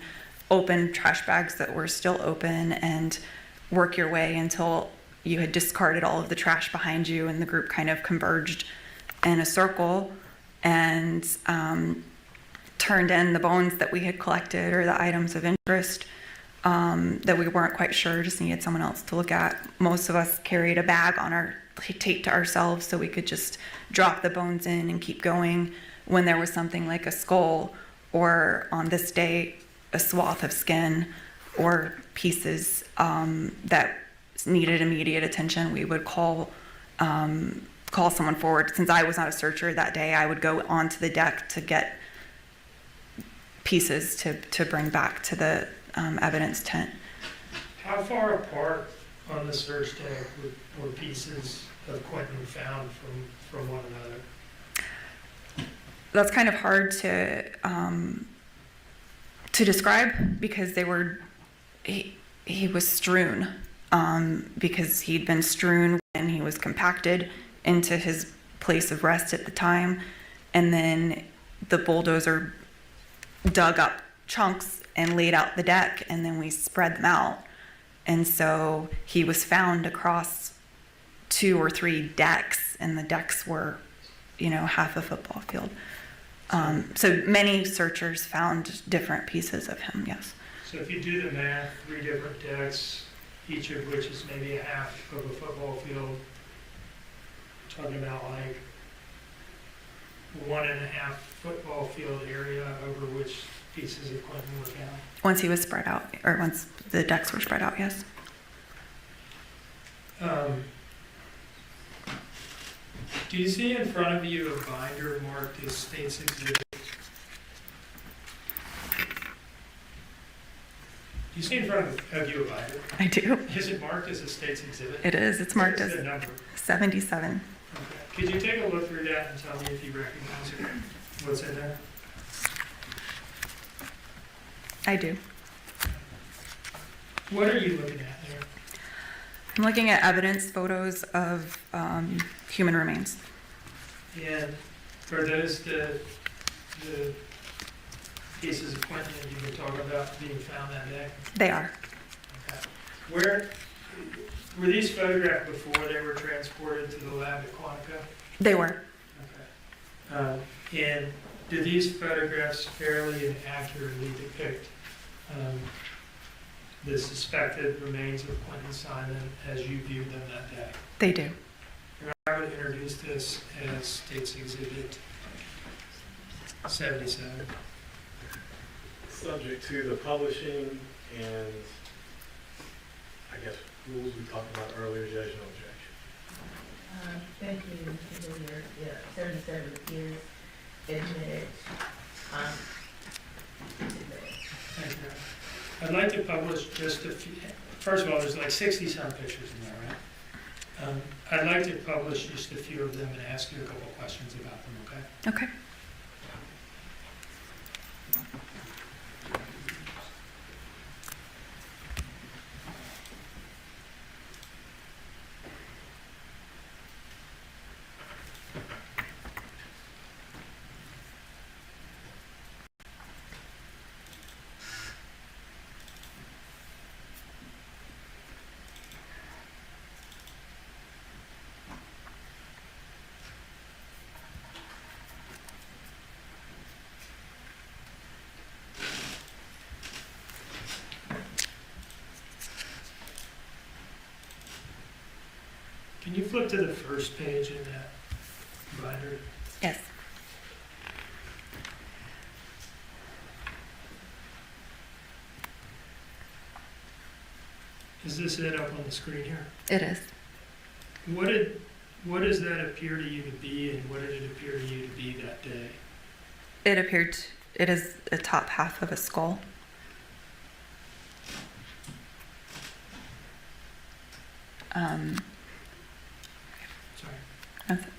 open trash bags that were still open and work your way until you had discarded all of the trash behind you, and the group kind of converged in a circle and turned in the bones that we had collected or the items of interest that we weren't quite sure, just needed someone else to look at. Most of us carried a bag on our taped to ourselves so we could just drop the bones in and keep going when there was something like a skull, or on this day a swath of skin or pieces that needed immediate attention. We would call someone forward. Since I was not a searcher that day, I would go onto the deck to get pieces to bring back to the evidence tent. How far apart on the search deck were pieces of Quentin found from one another? That's kind of hard to describe because he was strewn because he'd been strewn when he was compacted into his place of rest at the time, and then the bulldozer dug up chunks and laid out the deck, and then we spread them out. And so he was found across 2 or 3 decks, and the decks were, half a football field. So many searchers found different pieces of him, yes. So if you do the math, 3 different decks, each of which is maybe a half of a football field, talking about like 1.5 football field area over which pieces of Quentin were found. Once he was spread out, or once the decks were spread out, yes. Do you see in front of you a binder marked as State's Exhibit? Do you see in front of you a binder? I do. Is it marked as a State's Exhibit? It is. It's marked as the number? 77. Okay. Could you take a look through that and tell me if you recognize it? What's in there? I do. What are you looking at there? I'm looking at evidence photos of human remains. And are those the pieces of Quentin that you were talking about being found that day? They are. Okay. Where were these photographed before they were transported to the lab at Quantico? They were. Okay. And do these photographs fairly and accurately depict the suspected remains of Quentin Simon as you viewed them that day? They do. And I would introduce this as State's Exhibit 77. Subject to the publishing and, I guess, rules we talked about earlier, Judge, no objection. Thank you, Mr. Hilliard. Yeah, 77 years admitted. Thank you. I'd like to publish just a few. First of all, there's like 60-some pictures in there, right? I'd like to publish just a few of them and ask you a couple questions about them, okay? Okay. Can you flip to the first page in that binder? Yes. Is this it up on the screen here? It is. What does that appear to you to be, and what did it appear to you to be that day? It is the top half of a skull. Sorry. That's it.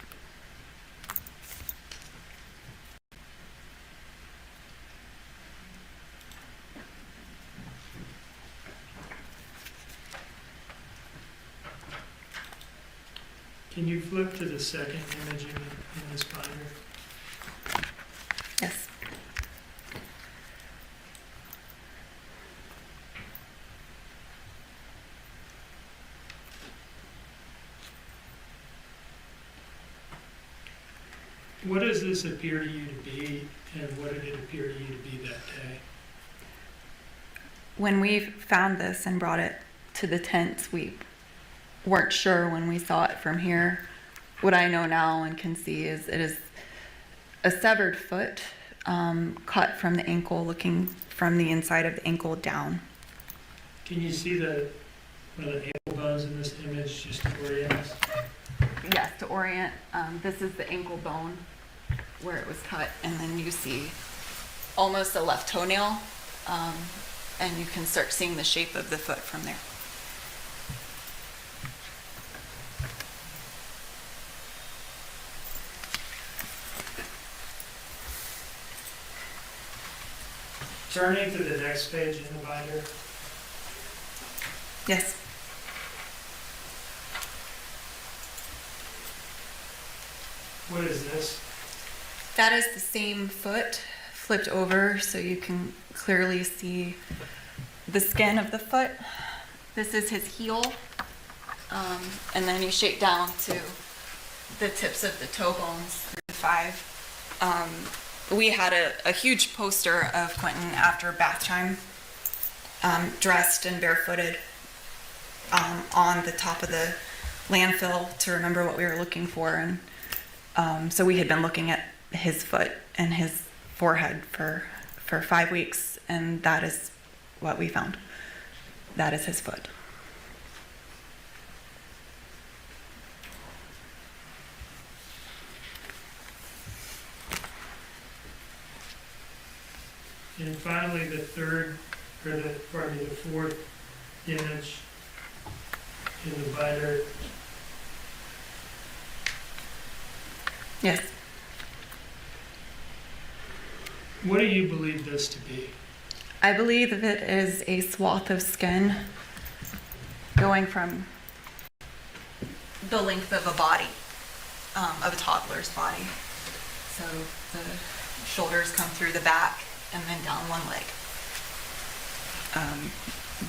Can you flip to the second image in this binder? Yes. What does this appear to you to be, and what did it appear to you to be that day? When we found this and brought it to the tent, we weren't sure when we saw it from here. What I know now and can see is it is a severed foot, cut from the ankle, looking from the inside of the ankle down. Can you see one of the ankle bones in this image, just to orient us? Yes, to orient, this is the ankle bone where it was cut, and then you see almost a left toenail, and you can start seeing the shape of the foot from there. Turning to the next page in the binder. Yes. What is this? That is the same foot flipped over so you can clearly see the skin of the foot. This is his heel. And then you shake down to the tips of the toe bones, 3 to 5. We had a huge poster of Quentin after bath time, dressed and barefooted, on the top of the landfill to remember what we were looking for. And so we had been looking at his foot and his forehead for 5 weeks, and that is what we found. That is his foot. And finally, the fourth image in the binder. Yes. What do you believe this to be? I believe it is a swath of skin going from the length of a body, of a toddler's body. So the shoulders come through the back and then down one leg.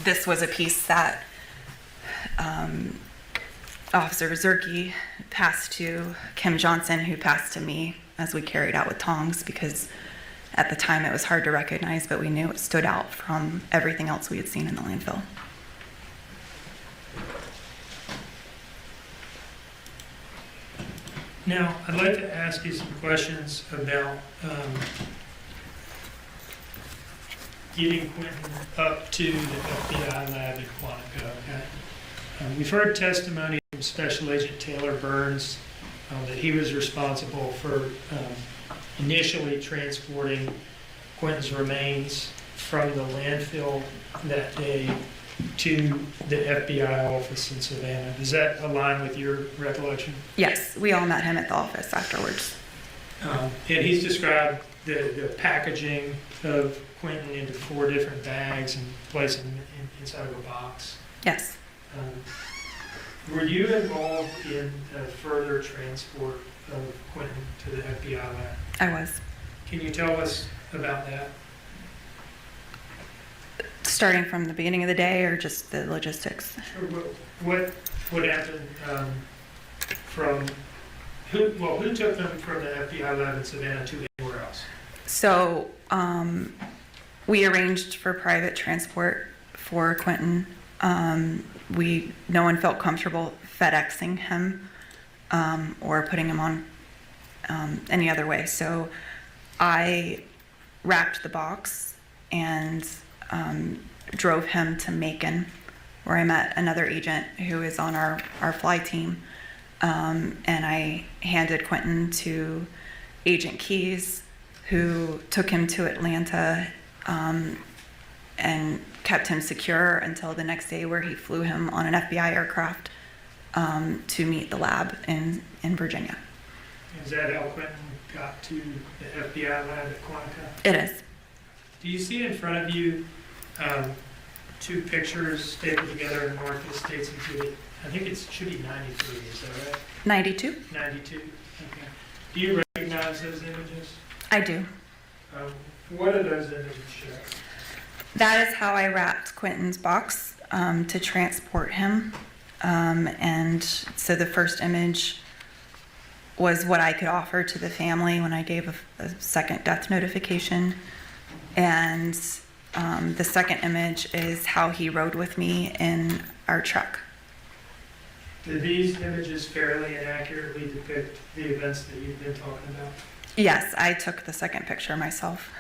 This was a piece that Officer Zerke passed to Kim Johnson, who passed to me as we carried out with tongs, because at the time it was hard to recognize, but we knew it stood out from everything else we had seen in the landfill. Now, I'd like to ask you some questions about getting Quentin up to the FBI lab in Quantico. Okay? We've heard testimony from Special Agent Taylor Burns that he was responsible for initially transporting Quentin's remains from the landfill that day to the FBI office in Savannah. Does that align with your recollection? Yes, we all met him at the office afterwards. And he's described the packaging of Quentin into 4 different bags and placing him inside of a box. Yes. Were you involved in a further transport of Quentin to the FBI lab? I was. Can you tell us about that? Starting from the beginning of the day, or just the logistics? What happened from who took them from the FBI lab in Savannah to anywhere else? So we arranged for private transport for Quentin. No one felt comfortable FedExing him or putting him on any other way. So I wrapped the box and drove him to Macon, where I met another agent who is on our fly team. And I handed Quentin to Agent Keys, who took him to Atlanta and kept him secure until the next day, where he flew him on an FBI aircraft to meet the lab in Virginia. Is that how Quentin got to the FBI lab at Quantico? It is. Do you see in front of you two pictures stapled together and marked as States Exhibit? I think it should be 93, is that right? 92? 92, okay. Do you recognize those images? I do. What do those images show? That is how I wrapped Quentin's box to transport him. And so the first image was what I could offer to the family when I gave a second death notification. And the second image is how he rode with me in our truck. Do these images fairly and accurately depict the events that you've been talking about? Yes, I took the second picture myself.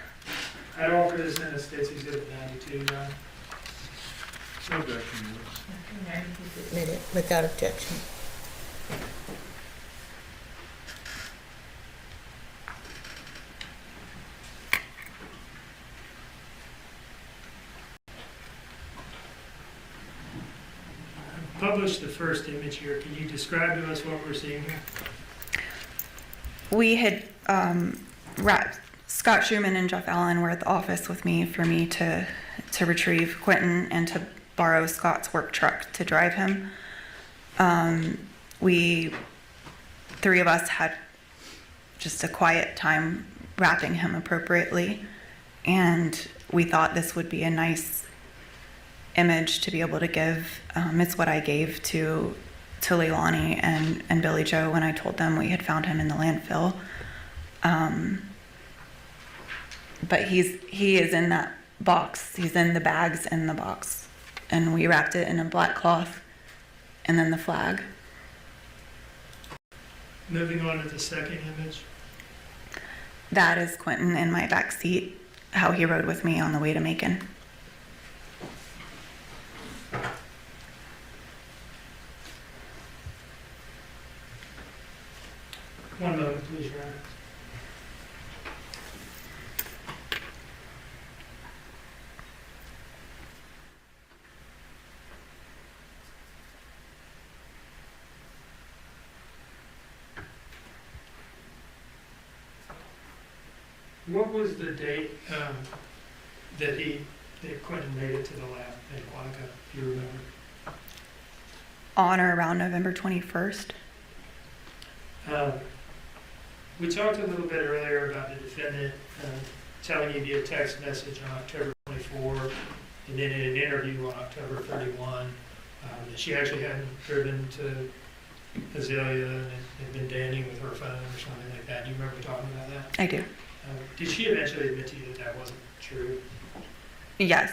I'd offer this in a States Exhibit 92, John. No objection. Submitted without objection. Publish the first image here. Can you describe to us what we're seeing here? We had Scott Schumann and Jeff Allen were at the office with me for me to retrieve Quentin and to borrow Scott's work truck to drive him. We, three of us, had just a quiet time wrapping him appropriately, and we thought this would be a nice image to be able to give. It's what I gave to Leilani and Billy Joe when I told them we had found him in the landfill. But he is in that box. He's in the bags in the box, and we wrapped it in a black cloth, and then the flag. Moving on to the second image. That is Quentin in my back seat, how he rode with me on the way to Macon. One moment, please, Your Honor. What was the date that Quentin made it to the lab in Quantico, if you remember? On or around November 21st. We talked a little bit earlier about the defendant telling you via text message on October 24, and then in an interview on October 31, that she actually hadn't driven to Azalea and had been dancing with her phone or something like that. Do you remember talking about that? I do. Did she eventually admit to you that that wasn't true? Yes.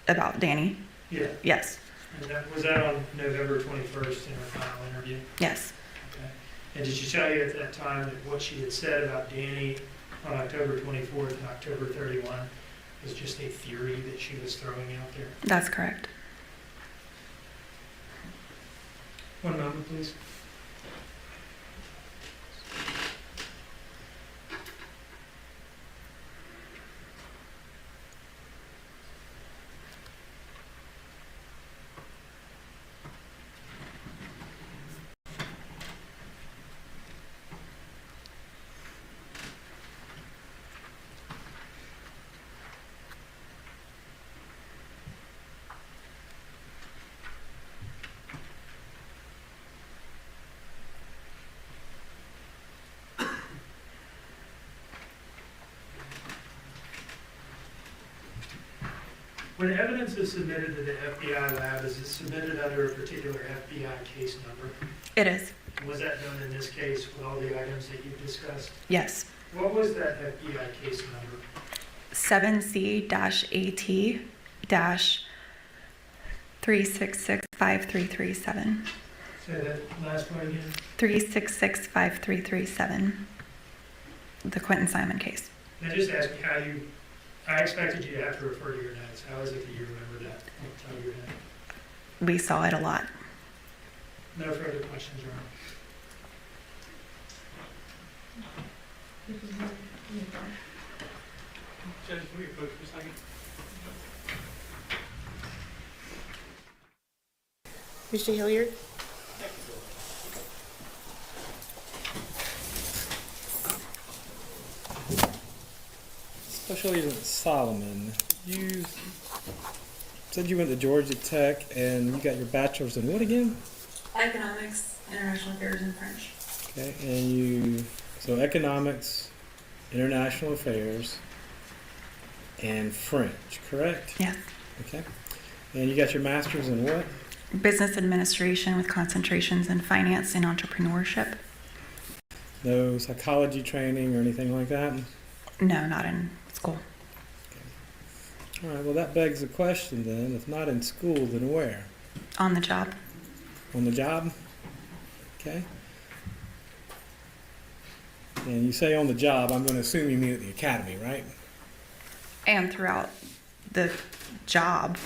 About Danny? Yeah. Yes. And was that on November 21st in her final interview? Yes. Okay. And did she tell you at that time that what she had said about Danny on October 24th and October 31 was just a theory that she was throwing out there? That's correct. One moment, please. When evidence is submitted to the FBI lab, is it submitted under a particular FBI case number? It is. Was that done in this case with all the items that you've discussed? Yes. What was that FBI case number? 7C-AT- 3665337. Say that last part again. 3665337. The Quentin Simon case. Now just ask me how you, I expected you to have to refer to your notes. How is it that you remember that? Tell your note. We saw it a lot. No further questions, Your Honor. Judge, can we approach for a second? Mr. Hilliard? Special Agent Solomon, you said you went to Georgia Tech and you got your bachelor's in what again? Economics, International Affairs, and French. Okay, and so economics, international affairs, and French, correct? Yes. Okay. And you got your master's in what? Business administration with concentrations in finance and entrepreneurship. No psychology training or anything like that? No, not in school. All right, well, that begs the question then, if not in school, then where? On the job. On the job? Okay. And you say on the job, I'm going to assume you mean at the academy, right? And throughout the job,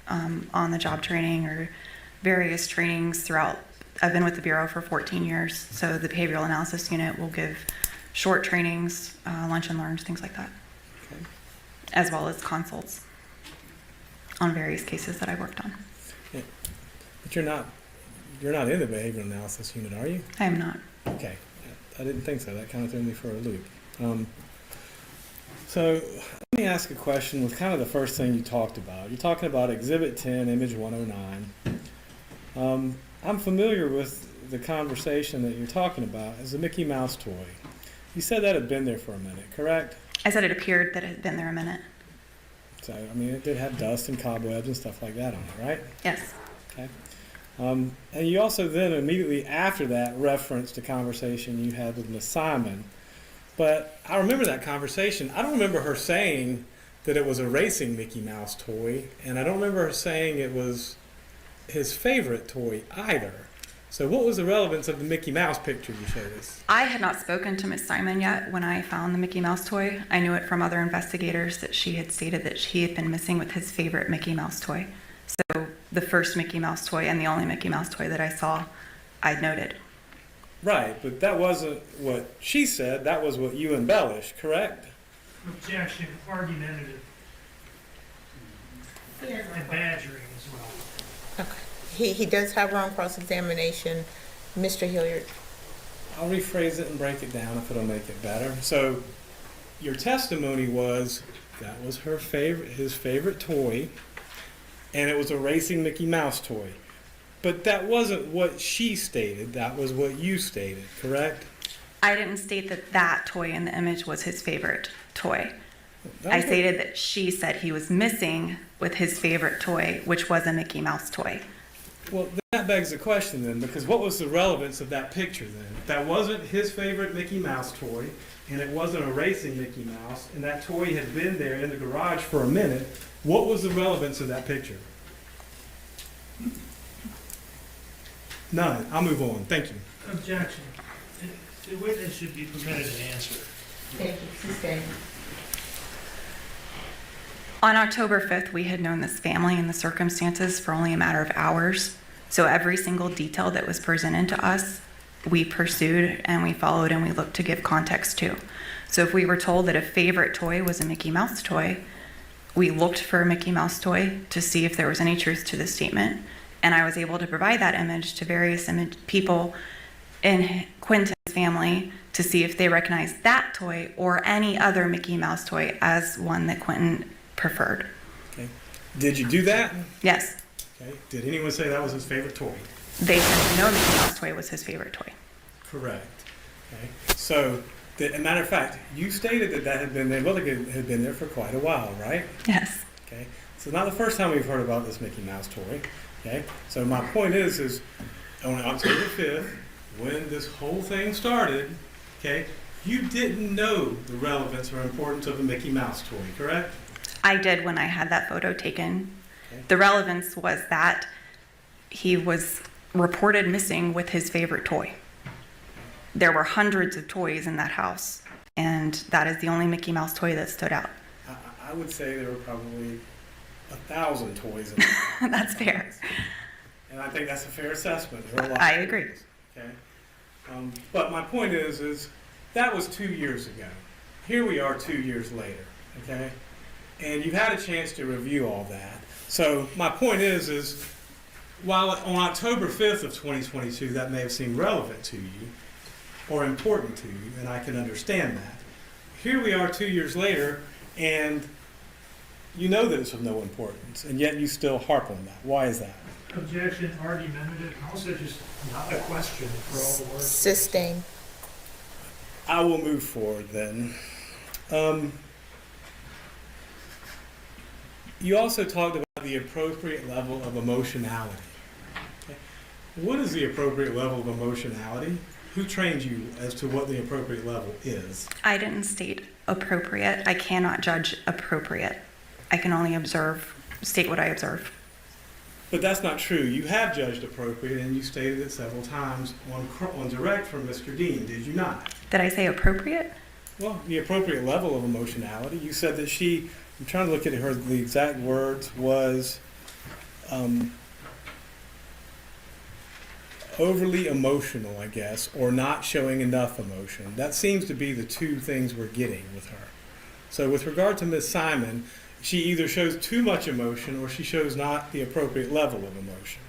on the job training or various trainings throughout. I've been with the Bureau for 14 years, so the Behavioral Analysis Unit will give short trainings, lunch and learns, things like that, Okay. as well as consults on various cases that I worked on. Yeah. But you're not in the Behavioral Analysis Unit, are you? I am not. Okay. I didn't think so. That kind of threw me for a loop. So let me ask a question with kind of the first thing you talked about. You're talking about Exhibit 10, Image 109. I'm familiar with the conversation that you're talking about as a Mickey Mouse toy. You said that had been there for a minute, correct? I said it appeared that it had been there a minute. So, I mean, it did have dust and cobwebs and stuff like that on it, right? Yes. Okay. And you also then immediately after that referenced a conversation you had with Ms. Simon. But I remember that conversation. I don't remember her saying that it was a racing Mickey Mouse toy, and I don't remember her saying it was his favorite toy either. So what was the relevance of the Mickey Mouse picture you showed us? I had not spoken to Ms. Simon yet when I found the Mickey Mouse toy. I knew it from other investigators that she had stated that he had been missing with his favorite Mickey Mouse toy. So the first Mickey Mouse toy and the only Mickey Mouse toy that I saw, I noted. Right, but that wasn't what she said. That was what you embellished, correct? Objection, argumentative, and badgering as well. Okay. He does have her on cross-examination. Mr. Hilliard? I'll rephrase it and break it down if it'll make it better. So your testimony was that was his favorite toy, and it was a racing Mickey Mouse toy. But that wasn't what she stated. That was what you stated, correct? I didn't state that that toy in the image was his favorite toy. That I was stated that she said he was missing with his favorite toy, which was a Mickey Mouse toy. Well, that begs the question then, because what was the relevance of that picture then? If that wasn't his favorite Mickey Mouse toy, and it wasn't a racing Mickey Mouse, and that toy had been there in the garage for a minute, what was the relevance of that picture? None. I'll move on. Thank you. Objection. The witness should be permitted to answer. Thank you. Sustain. On October 5th, we had known this family and the circumstances for only a matter of hours. So every single detail that was presented to us, we pursued and we followed and we looked to give context to. So if we were told that a favorite toy was a Mickey Mouse toy, we looked for a Mickey Mouse toy to see if there was any truth to the statement. And I was able to provide that image to various people in Quentin's family to see if they recognized that toy or any other Mickey Mouse toy as one that Quentin preferred. Okay. Did you do that? Yes. Okay. Did anyone say that was his favorite toy? They said no Mickey Mouse toy was his favorite toy. Correct. Okay. So, as a matter of fact, you stated that had been there. Well, it had been there for quite a while, right? Yes. Okay. So, not the first time we've heard about this Mickey Mouse toy. Okay. So, my point is on October 5th, when this whole thing started, okay, you didn't know the relevance or importance of the Mickey Mouse toy, correct? I did when I had that photo taken. Okay. The relevance was that he was reported missing with his favorite toy. There were hundreds of toys in that house, and that is the only Mickey Mouse toy that stood out. I would say there were probably 1,000 toys in there. That's fair. And I think that's a fair assessment. There are a lot I of agree. toys, okay? But my point is that was 2 years ago. Here we are 2 years later, okay? And you've had a chance to review all that. So my point is while on October 5th of 2022, that may have seemed relevant to you or important to you, and I can understand that. Here we are 2 years later, and you know that it's of no importance, and yet you still harp on that. Why is that? Objection, argumentative, and also just not a question for all the words. Sustain. I will move forward then. You also talked about the appropriate level of emotionality. Okay. What is the appropriate level of emotionality? Who trained you as to what the appropriate level is? I didn't state appropriate. I cannot judge appropriate. I can only state what I observe. But that's not true. You have judged appropriate, and you stated it several times on direct from Mr. Dean, did you not? Did I say appropriate? Well, the appropriate level of emotionality. You said that she, I'm trying to look at her, the exact words was overly emotional, I guess, or not showing enough emotion. That seems to be the two things we're getting with her. So with regard to Ms. Simon, she either shows too much emotion or she shows not the appropriate level of emotion.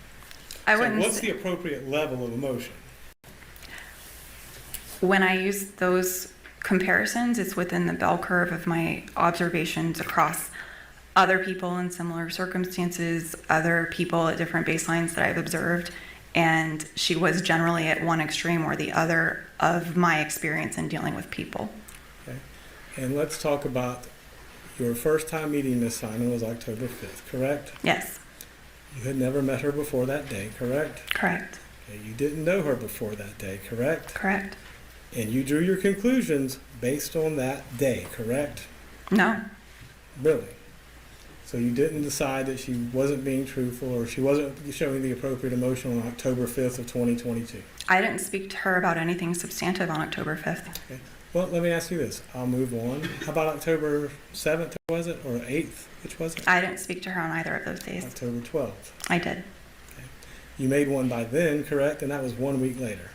What's the appropriate level of emotion? When I use those comparisons, it's within the bell curve of my observations across other people in similar circumstances, other people at different baselines that I've observed, and she was generally at one extreme or the other of my experience in dealing with people. Okay. And let's talk about your first time meeting Ms. Simon was October 5th, correct? Yes. You had never met her before that day, correct? Correct. Okay. You didn't know her before that day, correct? Correct. And you drew your conclusions based on that day, correct? No. Really? So you didn't decide that she wasn't being truthful or she wasn't showing the appropriate emotion on October 5th of 2022? I didn't speak to her about anything substantive on October 5th. Okay. Well, let me ask you this. I'll move on. How about October 7th, was it? Or 8th? Which was it? I didn't speak to her on either of those days. October 12th. I did. Okay. You made one by then, correct? And that was 1 week later.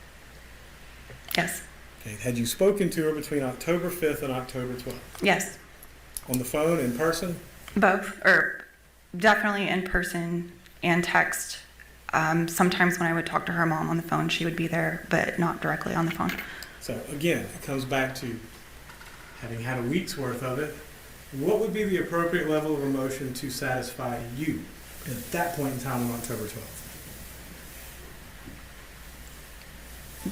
Yes. Okay. Had you spoken to her between October 5th and October 12th? Yes. On the phone, in person? Both, or definitely in person and text. Sometimes when I would talk to her mom on the phone, she would be there, but not directly on the phone. So again, it comes back to having had a week's worth of it. What would be the appropriate level of emotion to satisfy you at that point in time on October 12th?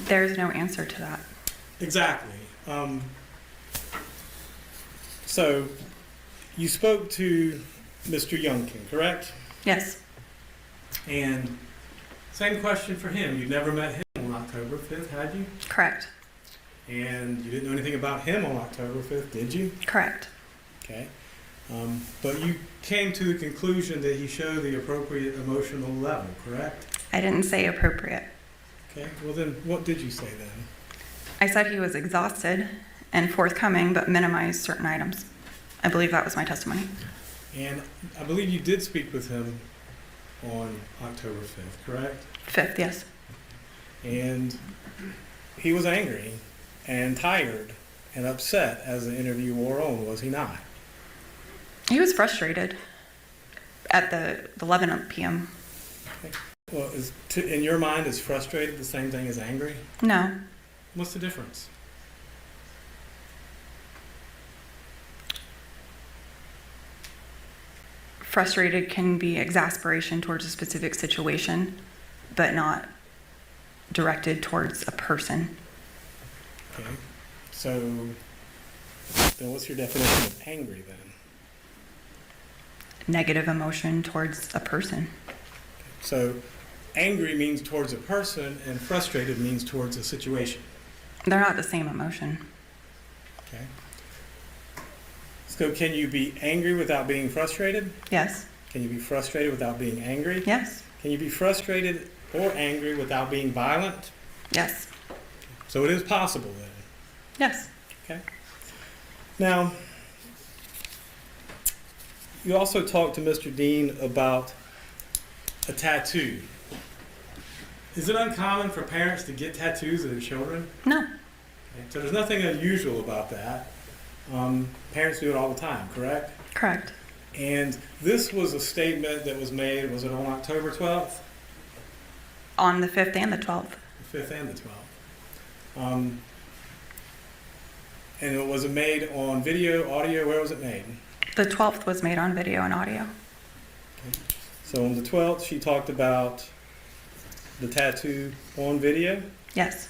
There's no answer to that. Exactly. So you spoke to Mr. Youngkin, correct? Yes. And same question for him. You'd never met him on October 5th, had you? Correct. And you didn't know anything about him on October 5th, did you? Correct. Okay. But you came to the conclusion that he showed the appropriate emotional level, correct? I didn't say appropriate. Okay. Well, then what did you say then? I said he was exhausted and forthcoming, but minimized certain items. I believe that was my testimony. And I believe you did speak with him on October 5th, correct? 5th, yes. And he was angry and tired and upset as the interview wore on, was he not? He was frustrated at the 11 p.m. Okay. Well, in your mind, is frustrated the same thing as angry? No. What's the difference? Frustrated can be exasperation towards a specific situation, but not directed towards a person. Okay. So then what's your definition of angry then? Negative emotion towards a person. So angry means towards a person and frustrated means towards a situation. They're not the same emotion. Okay. So can you be angry without being frustrated? Yes. Can you be frustrated without being angry? Yes. Can you be frustrated or angry without being violent? Yes. So it is possible then. Yes. Okay. Now, you also talked to Mr. Dean about a tattoo. Is it uncommon for parents to get tattoos of their children? No. Okay. So there's nothing unusual about that. Parents do it all the time, correct? Correct. And this was a statement that was made, was it on October 12th? On the 5th and the 12th. The 5th and the 12th. And was it made on video, audio? Where was it made? The 12th was made on video and audio. Okay. So on the 12th, she talked about the tattoo on video? Yes.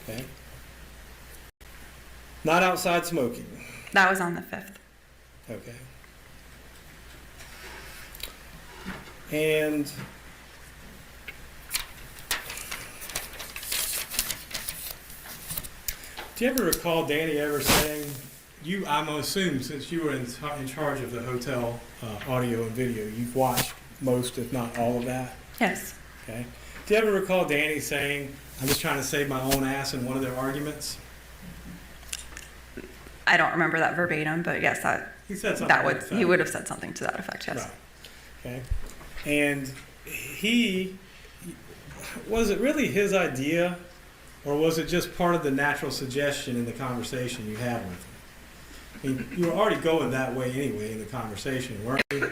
Okay. Not outside smoking? That was on the 5th. Okay. And do you ever recall Danny ever saying, I'm assuming since you were in charge of the hotel audio and video, you've watched most, if not all of that? Yes. Okay. Do you ever recall Danny saying, I'm just trying to save my own ass in one of their arguments? I don't remember that verbatim, but yes, He said something. he would have said something to that effect, yes. Right. Okay. And was it really his idea, or was it just part of the natural suggestion in the conversation you had with him? I mean, you were already going that way anyway in the conversation, weren't you?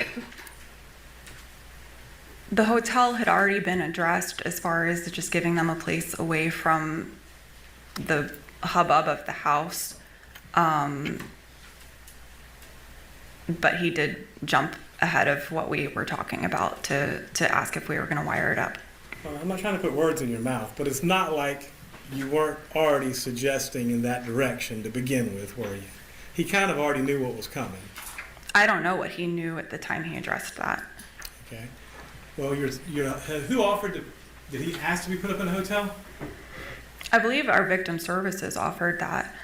The hotel had already been addressed as far as just giving them a place away from the hubbub of the house. But he did jump ahead of what we were talking about to ask if we were going to wire it up. Well, I'm not trying to put words in your mouth, but it's not like you weren't already suggesting in that direction to begin with, were you? He kind of already knew what was coming. I don't know what he knew at the time he addressed that. Okay. Well, who offered did he ask to be put up in a hotel? I believe our victim services offered that.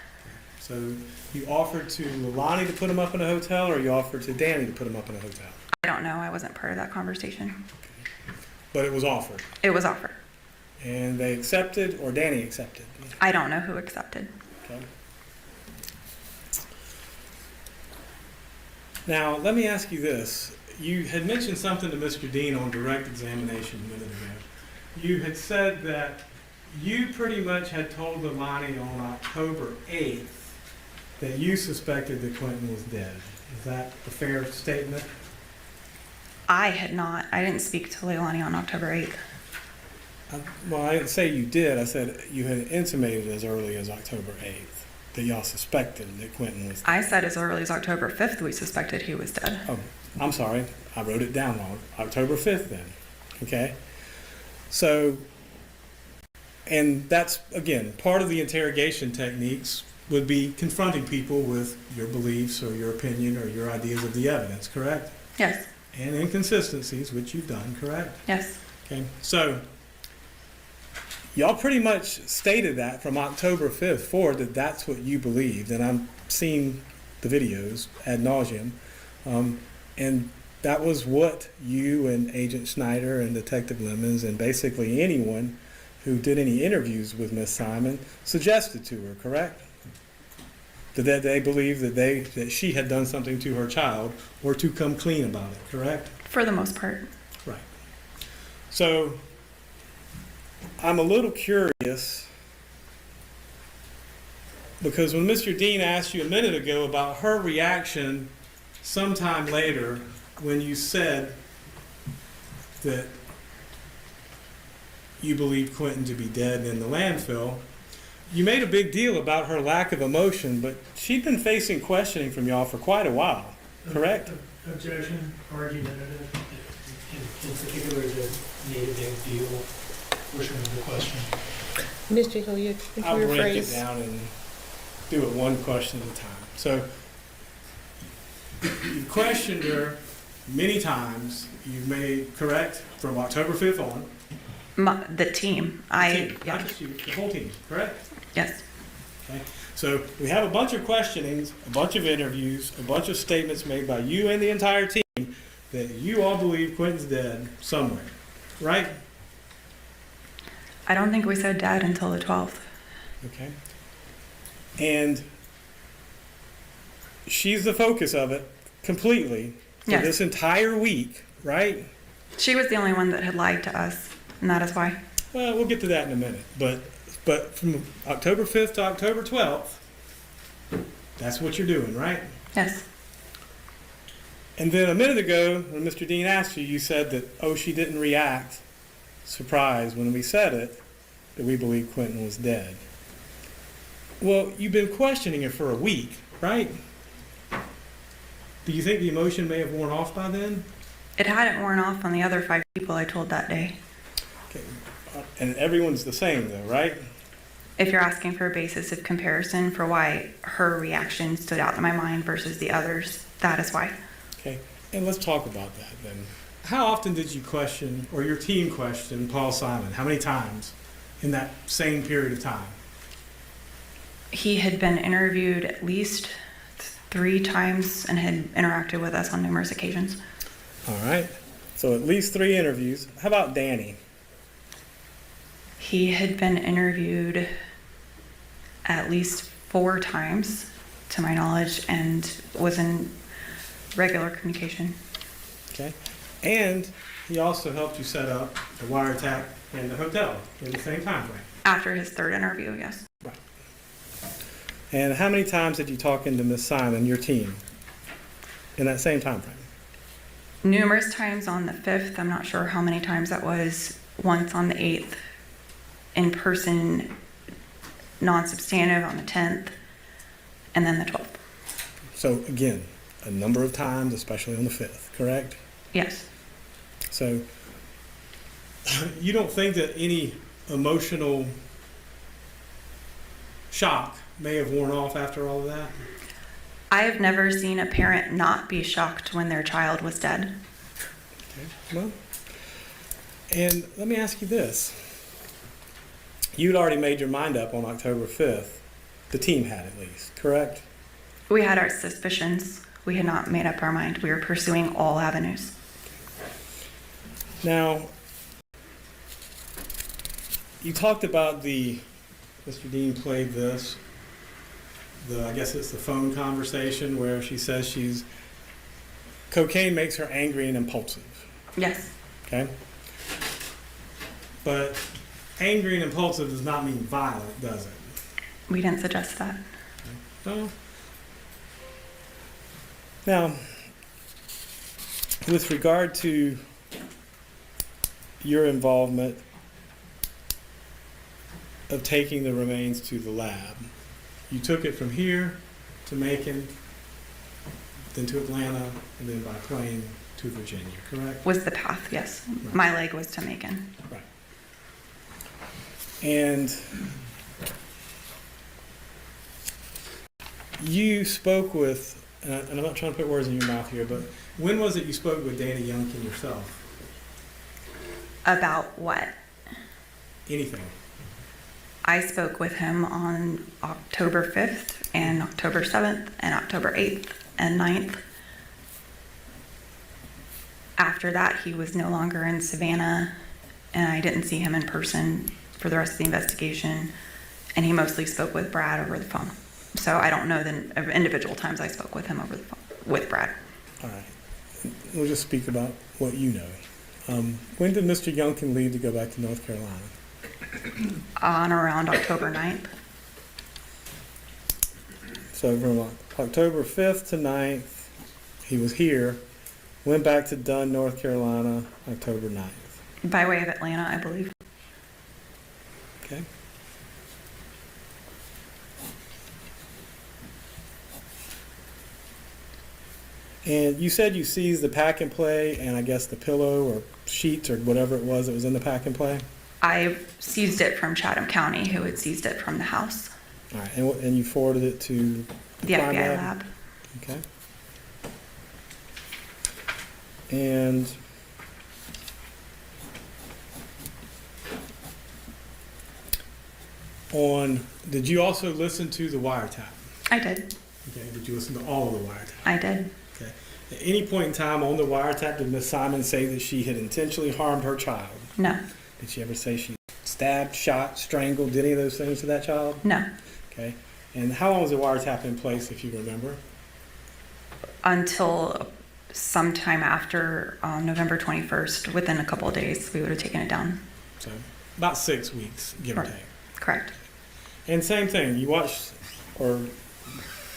So you offered to Leilani to put him up in a hotel, or you offered to Danny to put him up in a hotel? I don't know. I wasn't part of that conversation. Okay. But it was offered? It was offered. And they accepted, or Danny accepted? I don't know who accepted. Okay. Now, let me ask you this. You had mentioned something to Mr. Dean on direct examination a minute ago. You had said that you pretty much had told Leilani on October 8th that you suspected that Quentin was dead. Is that a fair statement? I had not. I didn't speak to Leilani on October 8th. Well, I didn't say you did. I said you had intimated as early as October 8th that y'all suspected that Quentin was dead. I said as early as October 5th we suspected he was dead. Oh, I'm sorry. I wrote it down wrong. October 5th then. Okay? So, and that's, again, part of the interrogation techniques would be confronting people with your beliefs or your opinion or your ideas of the evidence, correct? Yes. And inconsistencies, which you've done, correct? Yes. Okay, so y'all pretty much stated that from October 5th forward that that's what you believed, and I'm seeing the videos ad nauseum, and that was what you and Agent Schneider and Detective Lemons and basically anyone who did any interviews with Miss Simon suggested to her, correct? That they believed that she had done something to her child or to come clean about it, correct? For the most part. Right. So I'm a little curious because when Mr. Dean asked you a minute ago about her reaction sometime later when you said that you believed Quentin to be dead in the landfill, you made a big deal about her lack of emotion, but she'd been facing questioning from y'all for quite a while, correct? Objection, argumentative, in particular the made a big deal portion of the question. Mr. Hilliard, if I'll you break it rephrase. down and do it one question at a time. So you questioned her many times. You've made, correct, from October 5th on. The team. Not just you, the whole team, correct? Yes. Okay. So we have a bunch of questionings, a bunch of interviews, a bunch of statements made by you and the entire team that you all believe Quentin's dead somewhere. right? I don't think we said dead until the 12th. Okay. And she's the focus of it completely for Yes. this entire week, right? She was the only one that had lied to us, and that is why. Well, we'll get to that in a minute. But from October 5th to October 12th, that's what you're doing, right? Yes. And then a minute ago, when Mr. Dean asked you, you said that, oh, she didn't react surprised when we said it, that we believe Quentin was dead. Well, you've been questioning her for a week, right? Do you think the emotion may have worn off by then? It hadn't worn off on the other 5 people I told that day. Okay. And everyone's the same, though, right? If you're asking for a basis of comparison for why her reaction stood out in my mind versus the others, that is why. Okay. And let's talk about that then. How often did you question, or your team question, Paul Simon? How many times in that same period of time? He had been interviewed at least 3 times and had interacted with us on numerous occasions. All right. So at least 3 interviews. How about Danny? He had been interviewed at least 4 times, to my knowledge, and was in regular communication. Okay. And he also helped you set up the wiretap in the hotel in the same time frame. After his 3rd interview, yes. Right. And how many times did you talk into Miss Simon, your team, in that same time frame? Numerous times on the 5th. I'm not sure how many times that was. Once on the 8th, in person, non-substantive on the 10th, and then the 12th. So again, a number of times, especially on the 5th, correct? Yes. So you don't think that any emotional shock may have worn off after all of that? I have never seen a parent not be shocked when their child was dead. Okay. Well, and let me ask you this. You'd already made your mind up on October 5th. The team had, at least, correct? We had our suspicions. We had not made up our mind. We were pursuing all avenues. Now, you talked about Mr. Dean played this, I guess it's the phone conversation where she says cocaine makes her angry and impulsive. Yes. Okay? But angry and impulsive does not mean violent, does it? We didn't suggest that. No. Now, with regard to your involvement of taking the remains to the lab, you took it from here to Macon, then to Atlanta, and then by plane to Virginia, correct? Was the path, yes. Right. My leg was to Macon. Right. And you spoke with, and I'm not trying to put words in your mouth here, but when was it you spoke with Danny Youngkin yourself? About what? Anything. I spoke with him on October 5th and October 7th and October 8th and 9th. After that, he was no longer in Savannah, and I didn't see him in person for the rest of the investigation, and he mostly spoke with Brad over the phone. So I don't know the individual times I spoke with him over the phone, with Brad. All right. We'll just speak about what you know. When did Mr. Youngkin leave to go back to North Carolina? On around October 9th. So from October 5th to 9th, he was here, went back to Dunn, North Carolina, October 9th. By way of Atlanta, I believe. Okay. And you said you seized the pack and play and I guess the pillow or sheets or whatever it was that was in the pack and play? I seized it from Chatham County, who had seized it from the house. All right. And you forwarded it to The crime FBI lab. Okay. And did you also listen to the wiretap? I did. Okay. Did you listen to all of the wiretap? I did. Okay. At any point in time on the wiretap, did Ms. Simon say that she had intentionally harmed her child? No. Did she ever say she stabbed, shot, strangled, did any of those things to that child? No. Okay. And how long was the wiretap in place, if you remember? Until sometime after November 21st, within a couple of days, we would have taken it down. So about 6 weeks, give or Correct. take. Correct. And same thing, you watched or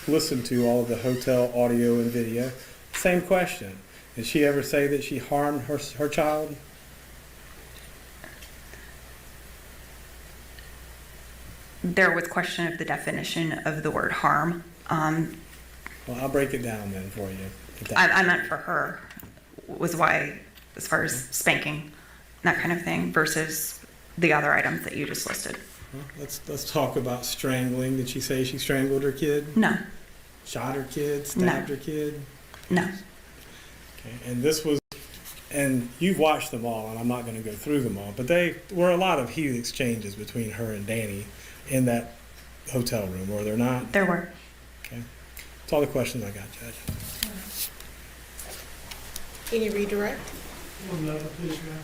listened to all of the hotel audio and video. Same question. Did she ever say that she harmed her child? There was question of the definition of the word harm. Well, I'll break it down then for you. I meant for her, was why, as far as spanking, that kind of thing, versus the other items that you just listed. Well, let's talk about strangling. Did she say she strangled her kid? No. Shot her kid? Stabbed her kid? No. Okay. And this was, and you've watched them all, and I'm not going to go through them all, but they were a lot of heated exchanges between her and Danny in that hotel room, were there not? There were. Okay. That's all the questions I got, Judge. Any redirect? One level, please, Your Honor.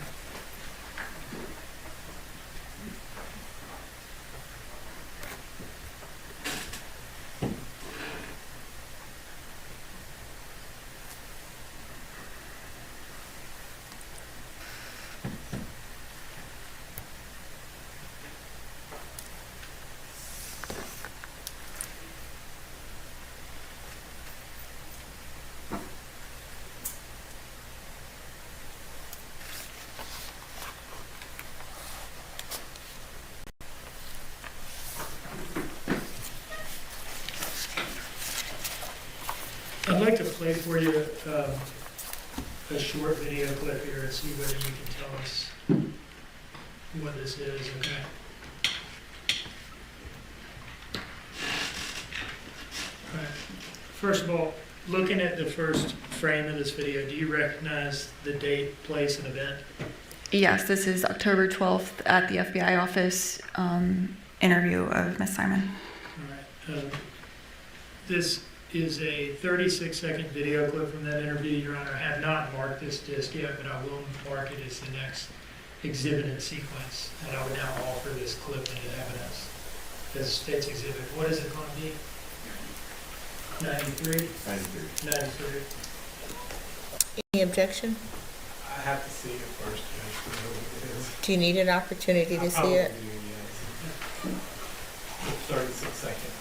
I'd like to play for you a short video clip here and see whether you can tell us what this is, okay? All right. First of all, looking at the first frame of this video, do you recognize the date, place, and event? Yes, this is October 12th at the FBI office, interview of Ms. Simon. All right. This is a 36-second video clip from that interview, Your Honor. I have not marked this disc yet, but I will mark it as the next exhibit in sequence. And I would now offer this clip into evidence as a state's exhibit. What is it going to be? 93? 93. Any objection? I have to see it first, Judge, to know what it is. Do you need an opportunity to see it? 36 seconds.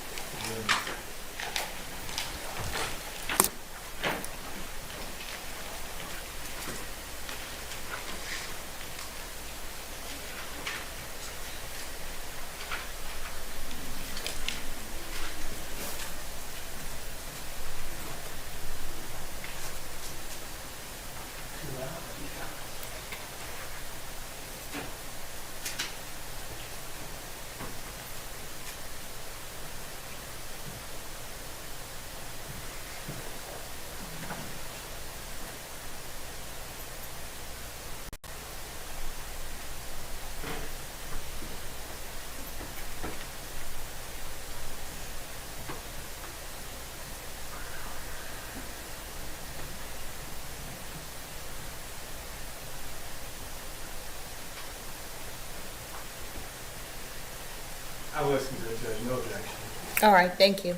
I listened to it, Judge, no objection. All right, thank you.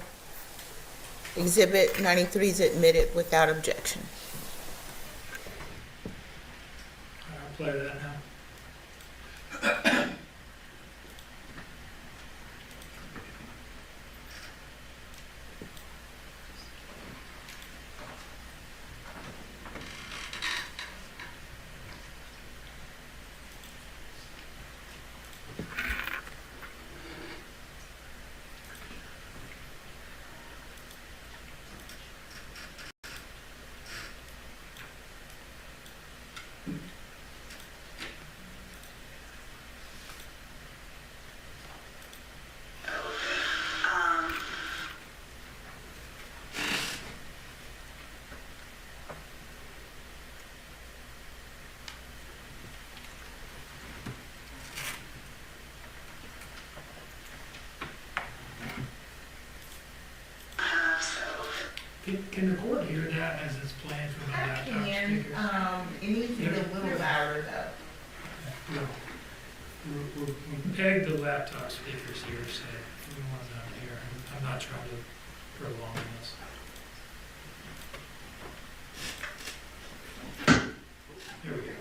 Exhibit 93 is admitted without objection. I'll play that now. Can the court hear that as it's playing from the I laptop can, speakers? it needs to be a little louder though. No. We pegged the laptop speakers here, so we want them here. I'm not trying to prolong this. There we go.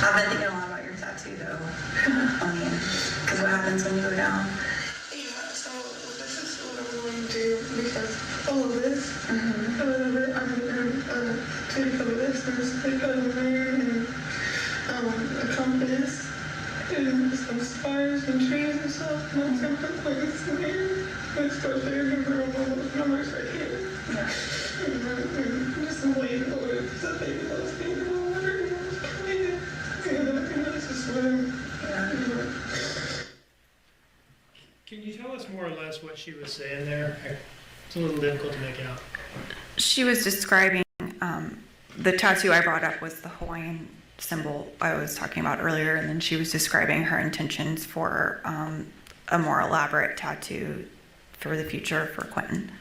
I've been thinking a lot about your tattoo though. Because what happens when you go down? Yeah, so this is what I'm going to do because all of this, to cover this, there's like a compass and some stars and trees and stuff. And I'm going to put this in here. It's supposed to be the numbers right here. And just some way to order stuff maybe those things in the water. And this is what I'm. Can you tell us more or less what she was saying there? It's a little difficult to make out. She was describing the tattoo I brought up was the Hawaiian symbol I was talking about earlier, and then she was describing her intentions for a more elaborate tattoo for the future for Quentin.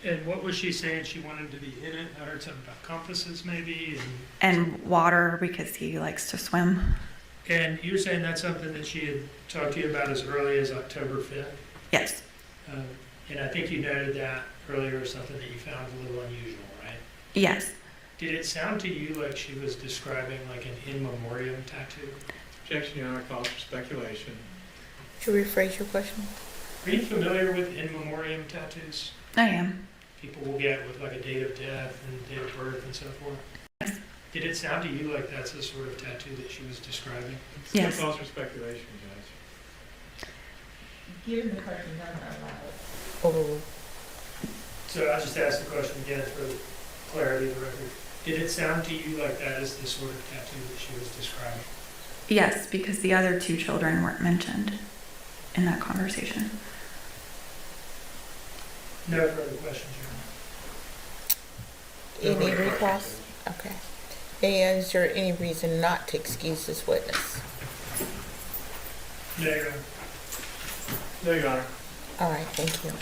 And what was she saying she wanted to be in it? I heard something about compasses maybe. And water because he likes to swim. And you're saying that's something that she had talked to you about as early as October 5th? Yes. And I think you noted that earlier as something that you found a little unusual, right? Yes. Did it sound to you like she was describing like an in memoriam tattoo? Objection, Your Honor, calls for speculation. Should we rephrase your question? Are you familiar with in memoriam tattoos? I am. People will get with like a date of death and date of birth and so forth. Yes. Did it sound to you like that's the sort of tattoo that she was describing? Yes. Still calls for speculation, Judge. Given the question done out loud. So I'll just ask the question again for the clarity of the record. Did it sound to you like that is the sort of tattoo that she was describing? Yes, because the other two children weren't mentioned in that conversation. No further questions, Your Honor. Any requests? Okay. And is there any reason not to excuse this witness? No, Your Honor. No, Your Honor. All right, thank you.